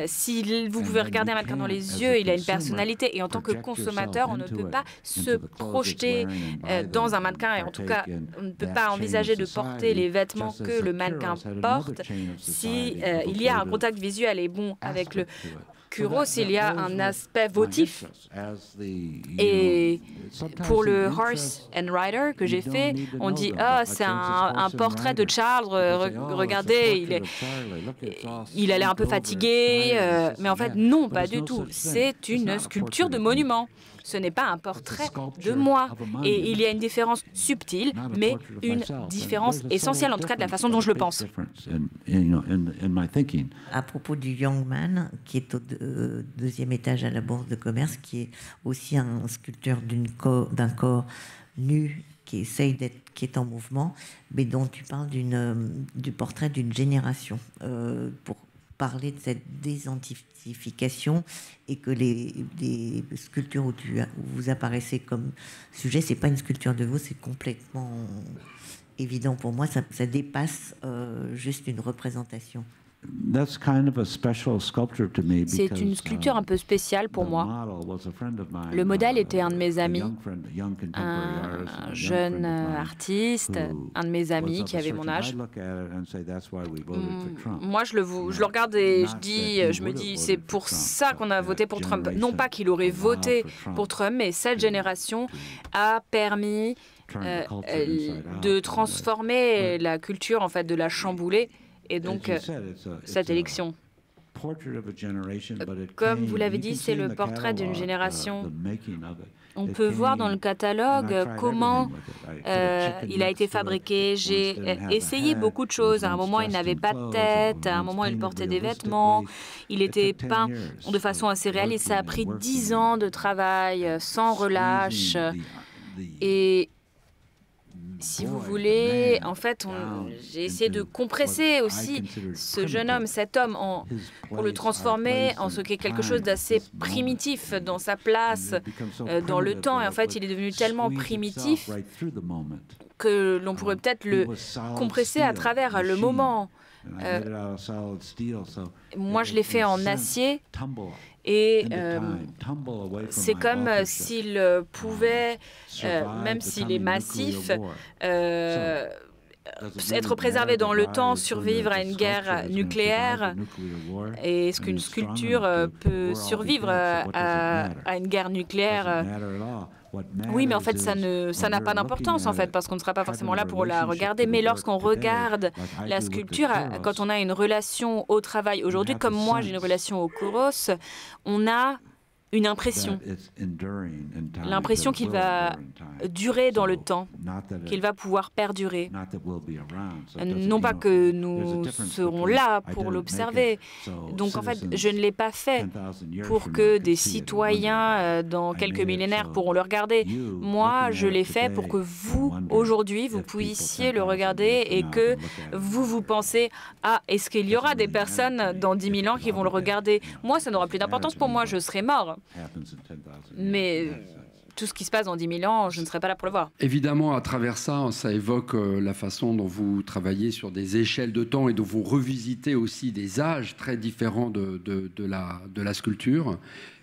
Si vous pouvez regarder un mannequin dans les yeux, il a une personnalité. Et en tant que consommateur, on ne peut pas se projeter dans un mannequin. Et en tout cas, on ne peut pas envisager de porter les vêtements que le mannequin porte si il y a un contact visuel. Et bon, avec le Kuros, il y a un aspect votif. Et pour le Horse and Rider que j'ai fait, on dit « Ah, c'est un portrait de Charles, regardez, il a l'air un peu fatigué. » Mais en fait, non, pas du tout. C'est une sculpture de monument. Ce n'est pas un portrait de moi. Et il y a une différence subtile, mais une différence essentielle, en tout cas de la façon dont je le pense. À propos du Young Man, qui est au deuxième étage à la Bourse de commerce, qui est aussi un sculpteur d'un corps nu, qui est en mouvement, mais dont tu parles du portrait d'une génération, pour parler de cette désidentification et que les sculptures où vous apparaissez comme sujet, c'est pas une sculpture de vous, c'est complètement évident pour moi, ça dépasse juste une représentation. C'est une sculpture un peu spéciale pour moi. Le modèle était un de mes amis, un jeune artiste, un de mes amis qui avait mon âge. Moi, je le regarde et je me dis, c'est pour ça qu'on a voté pour Trump. Non pas qu'il aurait voté pour Trump, mais cette génération a permis de transformer la culture, en fait, de la chambouler. Et donc, cette élection, comme vous l'avez dit, c'est le portrait d'une génération. On peut voir dans le catalogue comment il a été fabriqué. J'ai essayé beaucoup de choses. À un moment, il n'avait pas de tête. À un moment, il portait des vêtements. Il était peint de façon assez réaliste. Ça a pris 10 ans de travail sans relâche. Et Si vous voulez, en fait, j'ai essayé de compresser aussi ce jeune homme, cet homme, pour le transformer en ce qu'est quelque chose d'assez primitif dans sa place, dans le temps. Et en fait, il est devenu tellement primitif que l'on pourrait peut-être le compresser à travers le moment. Moi, je l'ai fait en acier. Et c'est comme s'il pouvait, même s'il est massif, être préservé dans le temps, survivre à une guerre nucléaire. Et est-ce qu'une sculpture peut survivre à une guerre nucléaire? Oui, mais en fait, ça n'a pas d'importance, en fait, parce qu'on ne sera pas forcément là pour la regarder. Mais lorsqu'on regarde la sculpture, quand on a une relation au travail aujourd'hui, comme moi, j'ai une relation au Kouros, on a une impression. L'impression qu'il va durer dans le temps, qu'il va pouvoir perdurer. Non pas que nous serons là pour l'observer. Donc en fait, je ne l'ai pas fait pour que des citoyens dans quelques millénaires pourront le regarder. Moi, je l'ai fait pour que vous, aujourd'hui, vous puissiez le regarder et que vous pensez « Ah, est-ce qu'il y aura des personnes dans 10 000 ans qui vont le regarder ?» Moi, ça n'aura plus d'importance pour moi, je serai mort. Mais tout ce qui se passe dans 10 000 ans, je ne serai pas là pour le voir. Évidemment, à travers ça, ça évoque la façon dont vous travaillez sur des échelles de temps et dont vous revisitez aussi des âges très différents de la sculpture.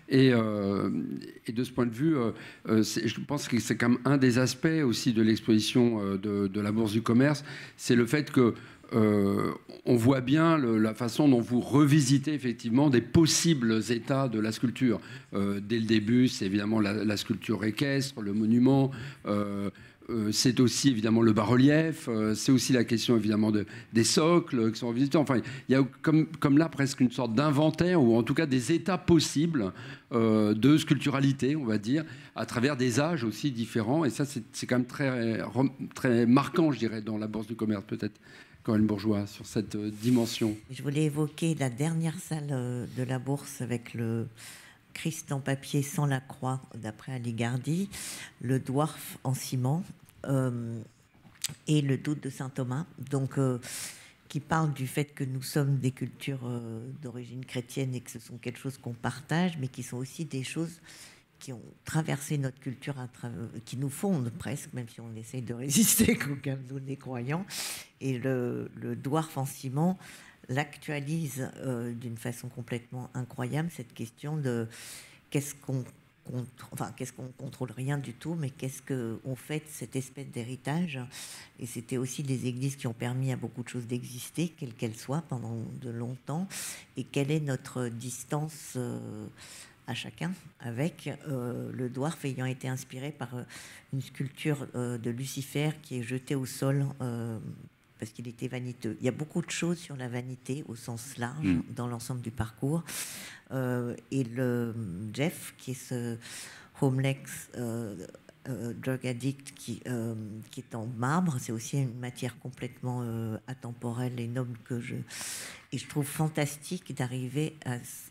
Et de ce point de vue, je pense que c'est quand même un des aspects aussi de l'exposition de la Bourse du Commerce, c'est le fait que on voit bien la façon dont vous revisitez effectivement des possibles états de la sculpture. Dès le début, c'est évidemment la sculpture équestre, le monument, c'est aussi évidemment le bas-relief, c'est aussi la question évidemment des socles qui sont revisités. Enfin, il y a comme là presque une sorte d'inventaire, ou en tout cas des états possibles de sculpturalité, on va dire, à travers des âges aussi différents. Et ça, c'est quand même très marquant, je dirais, dans la Bourse du Commerce, peut-être. Corinne Bourgeois, sur cette dimension. Je voulais évoquer la dernière salle de la Bourse avec le Christ en papier sans la croix, d'après Aligardi, le Dwarf en ciment et le Doute de saint Thomas, donc qui parle du fait que nous sommes des cultures d'origine chrétienne et que ce sont quelque chose qu'on partage, mais qui sont aussi des choses qui ont traversé notre culture, qui nous fondent presque, même si on essaye de résister, qu'aucun de nous n'est croyant. Et le Dwarf en ciment l'actualise d'une façon complètement incroyable, cette question de qu'est-ce qu'on contrôle rien du tout, mais qu'est-ce qu'on fait de cette espèce d'héritage. Et c'était aussi des églises qui ont permis à beaucoup de choses d'exister, quelles qu'elles soient, pendant de longtemps. Et quelle est notre distance à chacun, avec le Dwarf ayant été inspiré par une sculpture de Lucifer qui est jetée au sol parce qu'il était vaniteux. Il y a beaucoup de choses sur la vanité au sens large dans l'ensemble du parcours. Et le Jeff, qui est ce homeless drug addict qui est en marbre, c'est aussi une matière complètement atemporelle et noble et je trouve fantastique d'arriver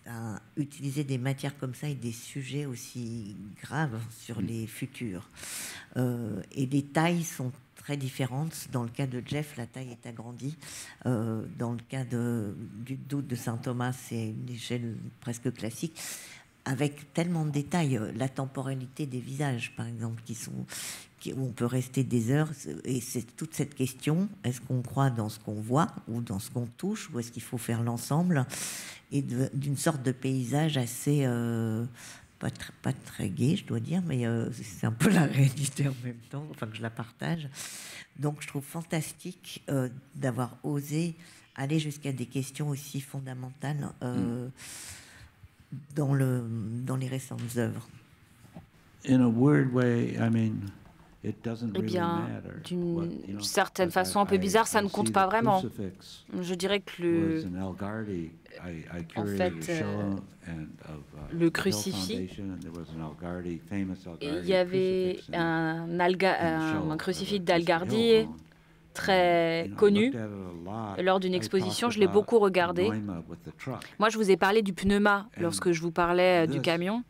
à utiliser des matières comme ça et des sujets aussi graves sur les futurs. Et les tailles sont très différentes. Dans le cas de Jeff, la taille est agrandie. Dans le cas du Doute de saint Thomas, c'est une échelle presque classique, avec tellement de détails. La temporalité des visages, par exemple, où on peut rester des heures, et c'est toute cette question, est-ce qu'on croit dans ce qu'on voit ou dans ce qu'on touche, ou est-ce qu'il faut faire l'ensemble, et d'une sorte de paysage assez pas très gai, je dois dire, mais c'est un peu la réalité en même temps, enfin que je la partage. Donc je trouve fantastique d'avoir osé aller jusqu'à des questions aussi fondamentales dans les récentes œuvres. In a weird way, I mean, eh bien, d'une certaine façon un peu bizarre, ça ne compte pas vraiment. Je dirais que le crucifix, il y avait un crucifix d'Algardi très connu lors d'une exposition. Je l'ai beaucoup regardé. Moi, je vous ai parlé du pneuma lorsque je vous parlais du camion.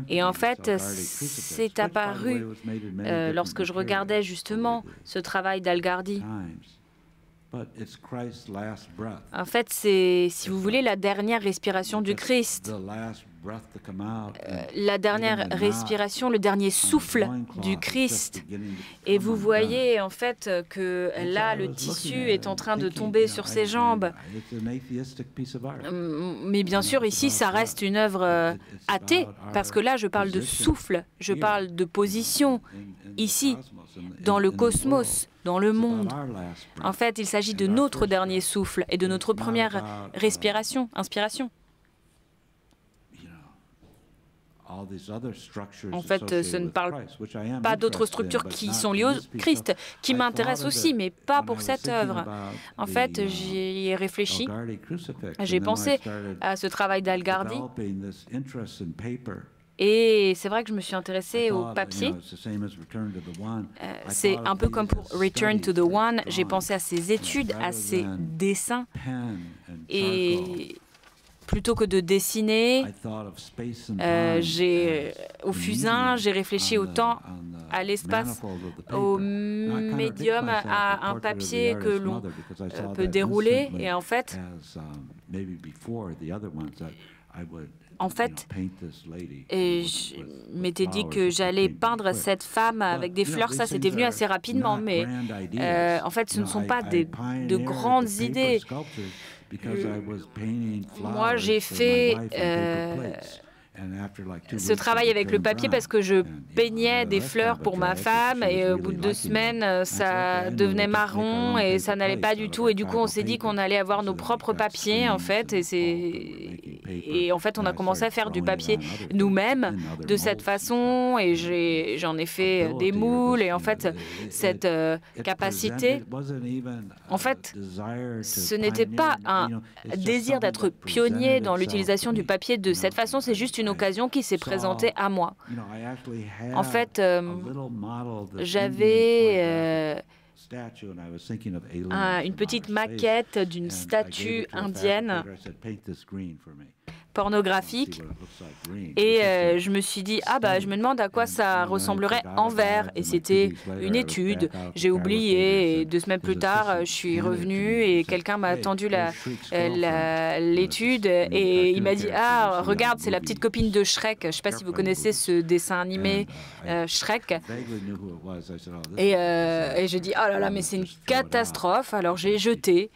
Et en fait, c'est apparu lorsque je regardais justement ce travail d'Al-Ghardi. En fait, c'est, si vous voulez, la dernière respiration du Christ. La dernière respiration, le dernier souffle du Christ. Et vous voyez en fait que là, le tissu est en train de tomber sur ses jambes. Mais bien sûr, ici, ça reste une œuvre athée, parce que là, je parle de souffle, je parle de position, ici, dans le cosmos, dans le monde. En fait, il s'agit de notre dernier souffle et de notre première respiration, inspiration. En fait, ce ne parle pas d'autres structures qui sont liées au Christ, qui m'intéressent aussi, mais pas pour cette œuvre. En fait, j'y ai réfléchi, j'ai pensé à ce travail d'Al-Ghardi, et c'est vrai que je me suis intéressée au papier. C'est un peu comme pour Return to the One, j'ai pensé à ses études, à ses dessins, et plutôt que de dessiner, au fusain, j'ai réfléchi au temps, à l'espace, au médium, à un papier que l'on peut dérouler. Et en fait, et je m'étais dit que j'allais peindre cette femme avec des fleurs. Ça, c'était venu assez rapidement, mais en fait, ce ne sont pas de grandes idées. Moi, j'ai fait ce travail avec le papier parce que je peignais des fleurs pour ma femme et au bout de 2 semaines, ça devenait marron et ça n'allait pas du tout. Et du coup, on s'est dit qu'on allait avoir nos propres papiers, en fait. Et en fait, on a commencé à faire du papier nous-mêmes de cette façon. Et j'en ai fait des moules. Et en fait, cette capacité, en fait, ce n'était pas un désir d'être pionnier dans l'utilisation du papier de cette façon. C'est juste une occasion qui s'est présentée à moi. En fait, j'avais une petite maquette d'une statue indienne pornographique et je me suis dit je me demande à quoi ça ressemblerait en verre et c'était une étude. J'ai oublié et 2 semaines plus tard je suis revenue et quelqu'un m'a tendu l'étude et il m'a dit regarde, c'est la petite copine de Shrek. Je ne sais pas si vous connaissez ce dessin animé Shrek. Et je dis oh là là, mais c'est une catastrophe. Alors j'ai jeté.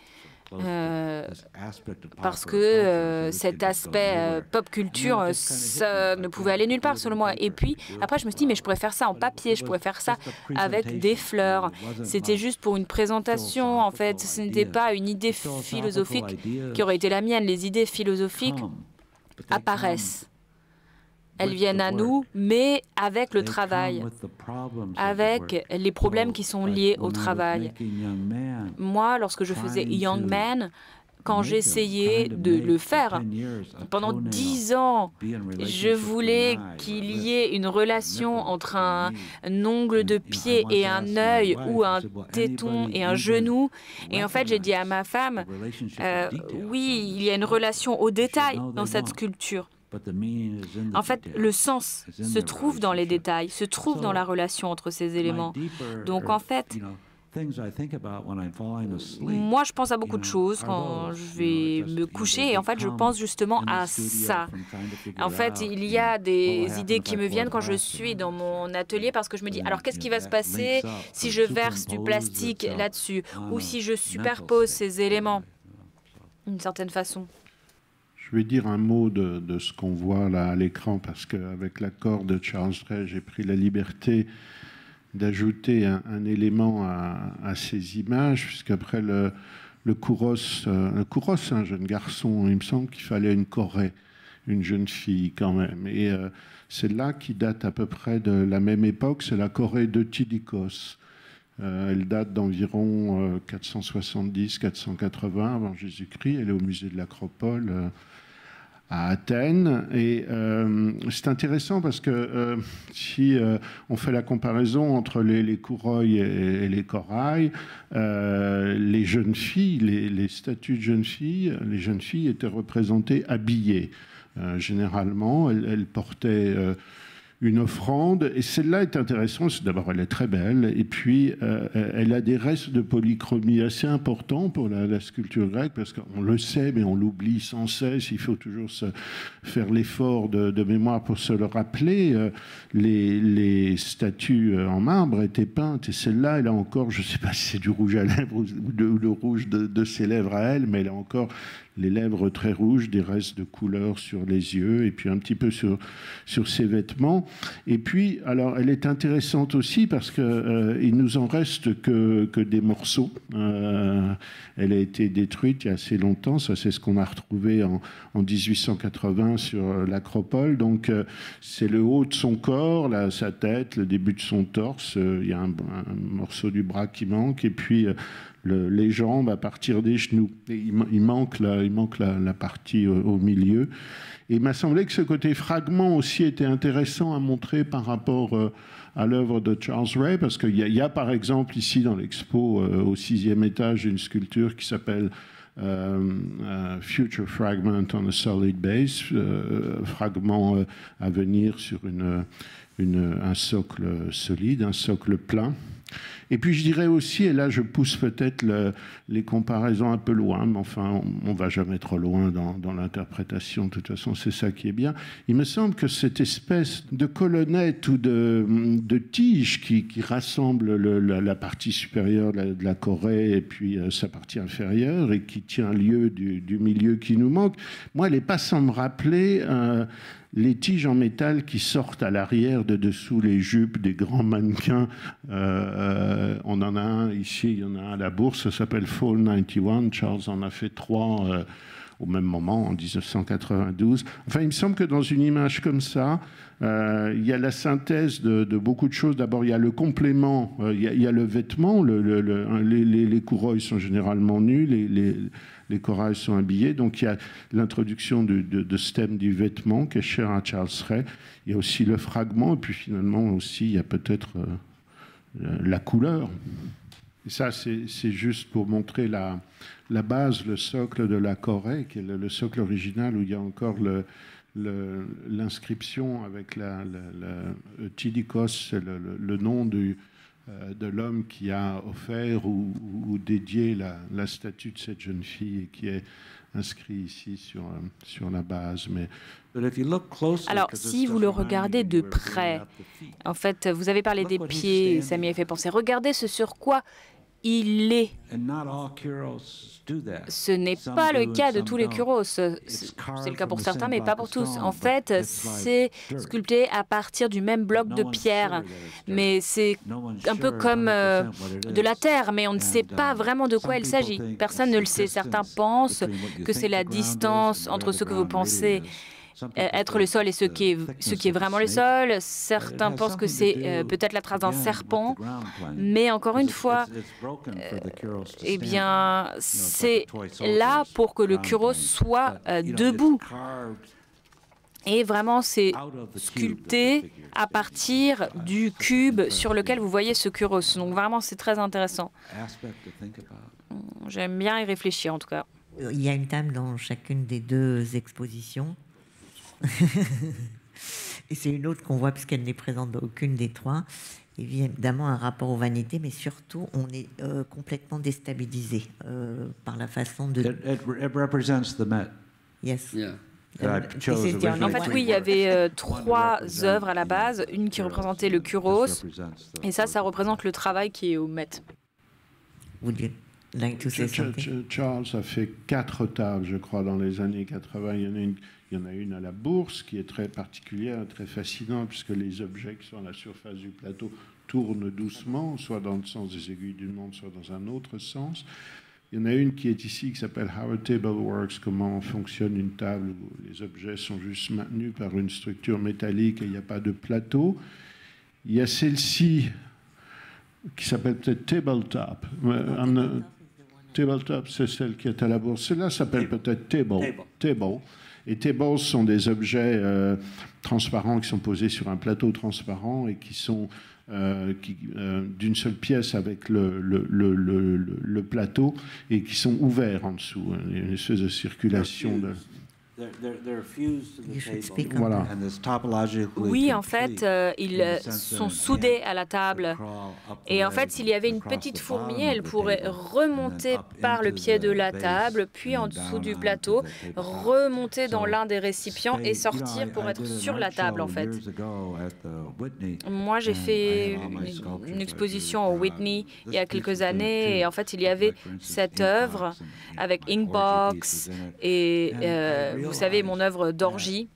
Parce que cet aspect pop culture, ça ne pouvait aller nulle part selon moi. Et puis après, je me suis dit, mais je pourrais faire ça en papier, je pourrais faire ça avec des fleurs. C'était juste pour une présentation, en fait. Ce n'était pas une idée philosophique qui aurait été la mienne. Les idées philosophiques apparaissent. Elles viennent à nous, mais avec le travail, avec les problèmes qui sont liés au travail. Moi, lorsque je faisais Young Man, quand j'essayais de le faire, pendant 10 ans, je voulais qu'il y ait une relation entre un ongle de pied et un œil, ou un téton et un genou. Et en fait, j'ai dit à ma femme, oui, il y a une relation au détail dans cette sculpture. En fait, le sens se trouve dans les détails, se trouve dans la relation entre ces éléments. Donc, en fait, moi, je pense à beaucoup de choses quand je vais me coucher et en fait, je pense justement à ça. En fait, il y a des idées qui me viennent quand je suis dans mon atelier parce que je me dis, alors qu'est-ce qui va se passer si je verse du plastique là-dessus ou si je superpose ces éléments d'une certaine façon? Je vais dire un mot de ce qu'on voit là à l'écran, parce qu'avec l'accord de Charles Ray, j'ai pris la liberté d'ajouter un élément à ces images, puisqu'après le Kouros, un jeune garçon, il me semble qu'il fallait une Corée, une jeune fille quand même. Et celle-là qui date à peu près de la même époque, c'est la Corée de Tidikos. Elle date d'environ 470-480 avant Jésus-Christ. Elle est au musée de l'Acropole à Athènes. Et c'est intéressant parce que si on fait la comparaison entre les couroïs et les corails, les jeunes filles, les statues de jeunes filles étaient représentées habillées. Généralement, elles portaient une offrande, et celle-là est intéressante. D'abord, elle est très belle, et puis elle a des restes de polychromie assez importants pour la sculpture grecque, parce qu'on le sait, mais on l'oublie sans cesse. Il faut toujours faire l'effort de mémoire pour se le rappeler. Les statues en marbre étaient peintes, et celle-là, elle a encore, je ne sais pas si c'est du rouge à lèvres ou le rouge de ses lèvres à elle, mais elle a encore les lèvres très rouges, des restes de couleur sur les yeux, et puis un petit peu sur ses vêtements. Et puis, alors, elle est intéressante aussi parce qu'il nous en reste que des morceaux. Elle a été détruite il y a assez longtemps. Ça, c'est ce qu'on a retrouvé en 1880 sur l'Acropole. Donc, c'est le haut de son corps, sa tête, le début de son torse. Il y a un morceau du bras qui manque, et puis les jambes à partir des genoux. Et il manque la partie au milieu. Et il m'a semblé que ce côté fragment aussi était intéressant à montrer par rapport à l'œuvre de Charles Ray, parce qu'il y a par exemple ici dans l'expo au 6e étage une sculpture qui s'appelle Future Fragment on a Solid Base, fragment à venir sur un socle solide, un socle plein. Et puis je dirais aussi, et là je pousse peut-être les comparaisons un peu loin, mais enfin on ne va jamais trop loin dans l'interprétation, de toute façon c'est ça qui est bien. Il me semble que cette espèce de colonnette ou de tige qui rassemble la partie supérieure de la Corée et puis sa partie inférieure, et qui tient lieu du milieu qui nous manque, moi elle n'est pas sans me rappeler les tiges en métal qui sortent à l'arrière de dessous les jupes des grands mannequins. On en a un ici, il y en a un à la Bourse, ça s'appelle Fall 91. Charles en a fait 3 au même moment, en 1992. Enfin, il me semble que dans une image comme ça, il y a la synthèse de beaucoup de choses. D'abord, il y a le complément, il y a le vêtement. Les couroïs sont généralement nus, les corails sont habillés. Donc, il y a l'introduction de ce thème du vêtement qui est cher à Charles Ray. Il y a aussi le fragment, et puis finalement aussi, il y a peut-être la couleur. Et ça, c'est juste pour montrer la base, le socle de la Corée, qui est le socle original, où il y a encore l'inscription avec Tidikos, c'est le nom de l'homme qui a offert ou dédié la statue de cette jeune fille, et qui est inscrit ici sur la base. Mais alors, si vous le regardez de près, en fait, vous avez parlé des pieds, ça m'y a fait penser. Regardez ce sur quoi il est. Ce n'est pas le cas de tous les kuros. C'est le cas pour certains, mais pas pour tous. En fait, c'est sculpté à partir du même bloc de pierre. Mais c'est un peu comme de la terre, mais on ne sait pas vraiment de quoi il s'agit. Personne ne le sait. Certains pensent que c'est la distance entre ce que vous pensez être le sol et ce qui est vraiment le sol. Certains pensent que c'est peut-être la trace d'un serpent, mais encore une fois, eh bien, c'est là pour que le kuros soit debout. Et vraiment, c'est sculpté à partir du cube sur lequel vous voyez ce kuros. Donc vraiment, c'est très intéressant. J'aime bien y réfléchir, en tout cas. Il y a une table dans chacune des 2 expositions. Et c'est une autre qu'on voit puisqu'elle n'est présente dans aucune des 3. Évidemment, un rapport aux vanités, mais surtout, on est complètement déstabilisé par la façon de... It represents the Met. Yes. Yeah. En fait, oui, il y avait 3 œuvres à la base, une qui représentait le kuros, et ça représente le travail qui est au Met. Would you like to say something? Charles a fait 4 tables, je crois, dans les années 80. Il y en a une à la Bourse qui est très particulière, très fascinante, puisque les objets qui sont à la surface du plateau tournent doucement, soit dans le sens des aiguilles d'une montre, soit dans un autre sens. Il y en a une qui est ici, qui s'appelle How a Table Works, comment fonctionne une table où les objets sont juste maintenus par une structure métallique et il n'y a pas de plateau. Il y a celle-ci qui s'appelle peut-être Tabletop. Tabletop, c'est celle qui est à la Bourse. Celle-là s'appelle peut-être Table. Et tables sont des objets transparents qui sont posés sur un plateau transparent et qui sont d'une seule pièce avec le plateau et qui sont ouverts en dessous. Il y a une espèce de circulation de... Voilà. Oui, en fait, ils sont soudés à la table. Et en fait, s'il y avait une petite fourmi, elle pourrait remonter par le pied de la table, puis en dessous du plateau, remonter dans l'un des récipients et sortir pour être sur la table, en fait. Moi, j'ai fait une exposition au Whitney il y a quelques années, et en fait, il y avait cette œuvre avec Inkbox et vous savez, mon œuvre d'orgie.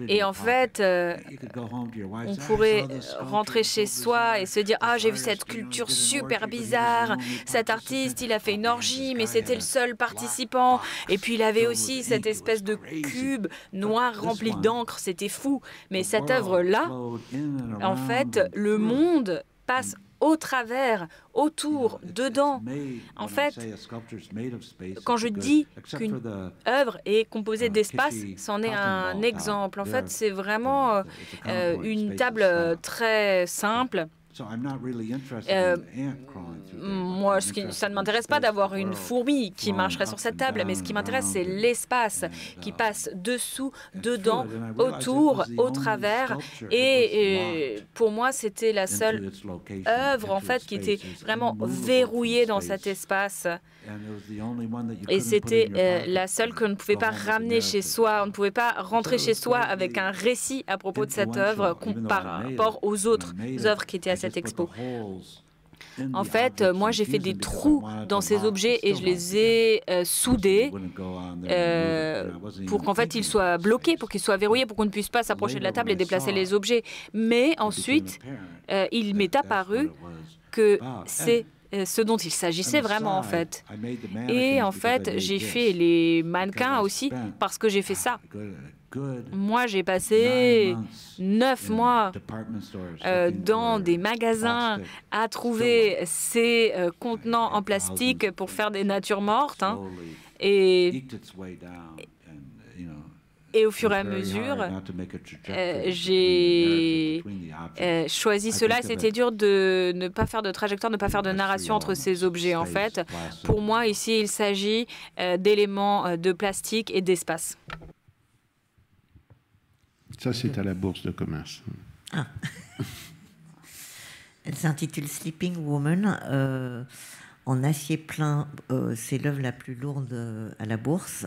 Et en fait, on pourrait rentrer chez soi et se dire « Ah, j'ai vu cette sculpture super bizarre, cet artiste, il a fait une orgie, mais c'était le seul participant. Et puis il avait aussi cette espèce de cube noir rempli d'encre, c'était fou. » Mais cette œuvre-là, en fait, le monde passe au travers, autour, dedans. En fait, quand je dis qu'une œuvre est composée d'espace, c'en est un exemple. En fait, c'est vraiment une table très simple. Moi, ça ne m'intéresse pas d'avoir une fourmi qui marcherait sur cette table, mais ce qui m'intéresse, c'est l'espace qui passe dessous, dedans, autour, au travers. Et pour moi, c'était la seule œuvre, en fait, qui était vraiment verrouillée dans cet espace. Et c'était la seule qu'on ne pouvait pas ramener chez soi. On ne pouvait pas rentrer chez soi avec un récit à propos de cette œuvre par rapport aux autres œuvres qui étaient à cette expo. En fait, moi, j'ai fait des trous dans ces objets et je les ai soudés pour qu'en fait, ils soient bloqués, pour qu'ils soient verrouillés, pour qu'on ne puisse pas s'approcher de la table et déplacer les objets. Mais ensuite, il m'est apparu que c'est ce dont il s'agissait vraiment, en fait. Et en fait, j'ai fait les mannequins aussi parce que j'ai fait ça. Moi, j'ai passé 9 mois dans des magasins à trouver ces contenants en plastique pour faire des natures mortes. Hein. Et au fur et à mesure, j'ai choisi cela. C'était dur de ne pas faire de trajectoire, de ne pas faire de narration entre ces objets. En fait, pour moi, ici, il s'agit d'éléments de plastique et d'espace. Ça, c'est à la Bourse de commerce. Ah. Elle s'intitule Sleeping Woman. En acier plein, c'est l'œuvre la plus lourde à la Bourse,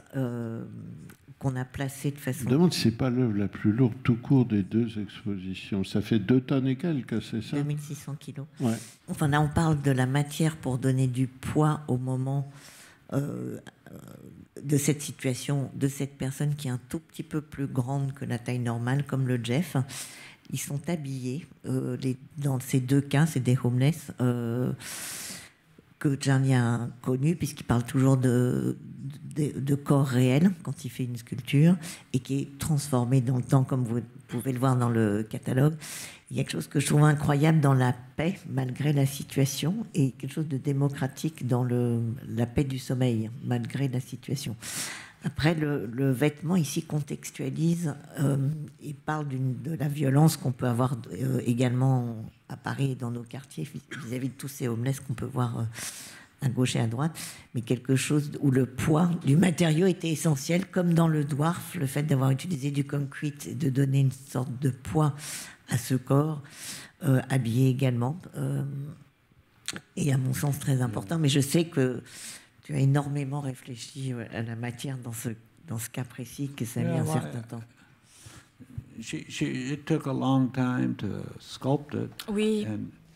qu'on a placée de façon... Je me demande si ce n'est pas l'œuvre la plus lourde tout court des deux expositions. Ça fait 2 tonnes et quelques, c'est ça? 2600 kilos. Ouais. Enfin, là, on parle de la matière pour donner du poids au moment de cette situation, de cette personne qui est un tout petit peu plus grande que la taille normale, comme le Jeff. Ils sont habillés. Dans ces 2 cas, c'est des homeless que Gianni a connu, puisqu'il parle toujours de corps réel quand il fait une sculpture et qui est transformé dans le temps, comme vous pouvez le voir dans le catalogue. Il y a quelque chose que je trouve incroyable dans la paix, malgré la situation, et quelque chose de démocratique dans la paix du sommeil, malgré la situation. Après, le vêtement ici contextualise et parle de la violence qu'on peut avoir également à Paris et dans nos quartiers vis-à-vis de tous ces homeless qu'on peut voir à gauche et à droite, mais quelque chose où le poids du matériau était essentiel, comme dans le dwarf, le fait d'avoir utilisé du concrete et de donner une sorte de poids à ce corps, habillé également, et à mon sens très important. Mais je sais que tu as énormément réfléchi à la matière dans ce cas précis, que ça a mis un certain temps. Oui,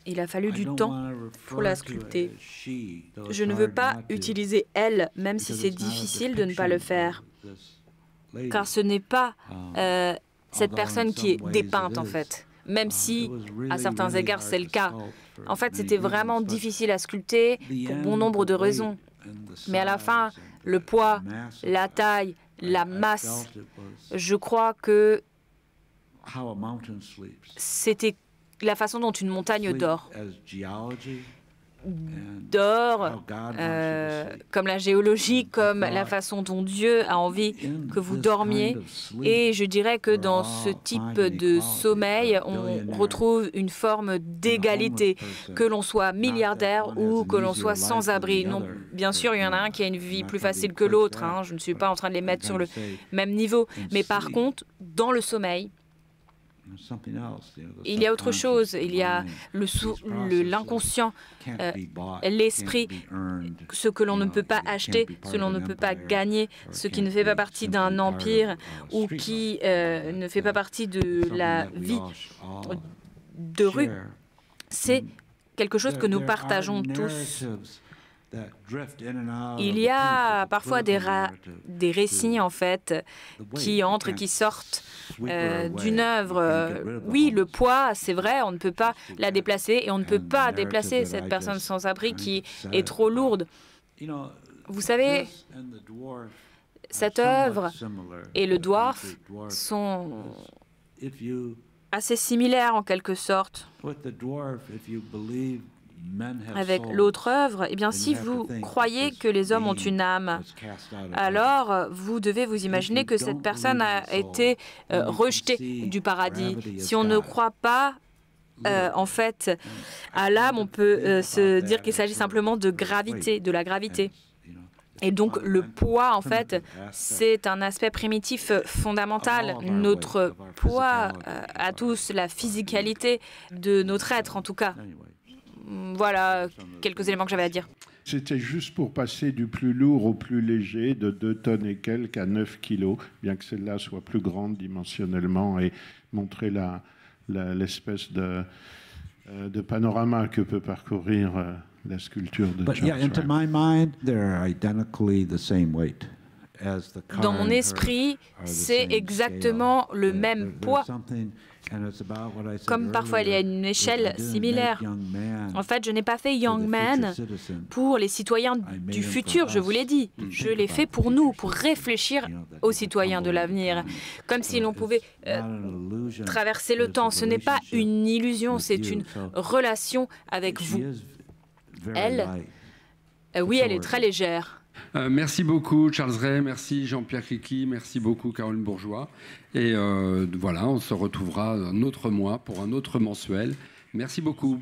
il a fallu du temps pour la sculpter. Je ne veux pas utiliser elle, même si c'est difficile de ne pas le faire, car ce n'est pas cette personne qui est dépeinte, en fait, même si, à certains égards, c'est le cas. En fait, c'était vraiment difficile à sculpter pour bon nombre de raisons. Mais à la fin, le poids, la taille, la masse, je crois que c'était la façon dont une montagne dort. d'or, comme la géologie, comme la façon dont Dieu a envie que vous dormiez. Et je dirais que dans ce type de sommeil, on retrouve une forme d'égalité, que l'on soit milliardaire ou que l'on soit sans abri. Non, bien sûr, il y en a un qui a une vie plus facile que l'autre. Hein. Je ne suis pas en train de les mettre sur le même niveau. Mais par contre, dans le sommeil, il y a autre chose, il y a l'inconscient, l'esprit, ce que l'on ne peut pas acheter, ce que l'on ne peut pas gagner, ce qui ne fait pas partie d'un empire ou qui ne fait pas partie de la vie de rue. C'est quelque chose que nous partageons tous. Il y a parfois des récits, en fait, qui entrent et qui sortent d'une œuvre. Oui, le poids, c'est vrai, on ne peut pas la déplacer et on ne peut pas déplacer cette personne sans abri qui est trop lourde. Vous savez, cette œuvre et le dwarf sont assez similaires en quelque sorte. Avec l'autre œuvre, eh bien, si vous croyez que les hommes ont une âme, alors vous devez vous imaginer que cette personne a été rejetée du paradis. Si on ne croit pas, en fait, à l'âme, on peut se dire qu'il s'agit simplement de gravité, de la gravité. Et donc, le poids, en fait, c'est un aspect primitif fondamental. Notre poids à tous, la physicalité de notre être, en tout cas. Voilà quelques éléments que j'avais à dire. C'était juste pour passer du plus lourd au plus léger, de 2 tonnes et quelques à 9 kilos, bien que celle-là soit plus grande dimensionnellement et montrer l'espèce de panorama que peut parcourir la sculpture de Charles Wright. Dans mon esprit, c'est exactement le même poids. Comme parfois il y a une échelle similaire. En fait, je n'ai pas fait Young Man pour les citoyens du futur, je vous l'ai dit. Je l'ai fait pour nous, pour réfléchir aux citoyens de l'avenir. Comme si l'on pouvait traverser le temps. Ce n'est pas une illusion, c'est une relation avec vous. Elle, oui, elle est très légère. Merci beaucoup Charles Ray, merci Jean-Pierre Criqui, merci beaucoup Caroline Bourgeois. Et voilà, on se retrouvera un autre mois pour un autre mensuel. Merci beaucoup.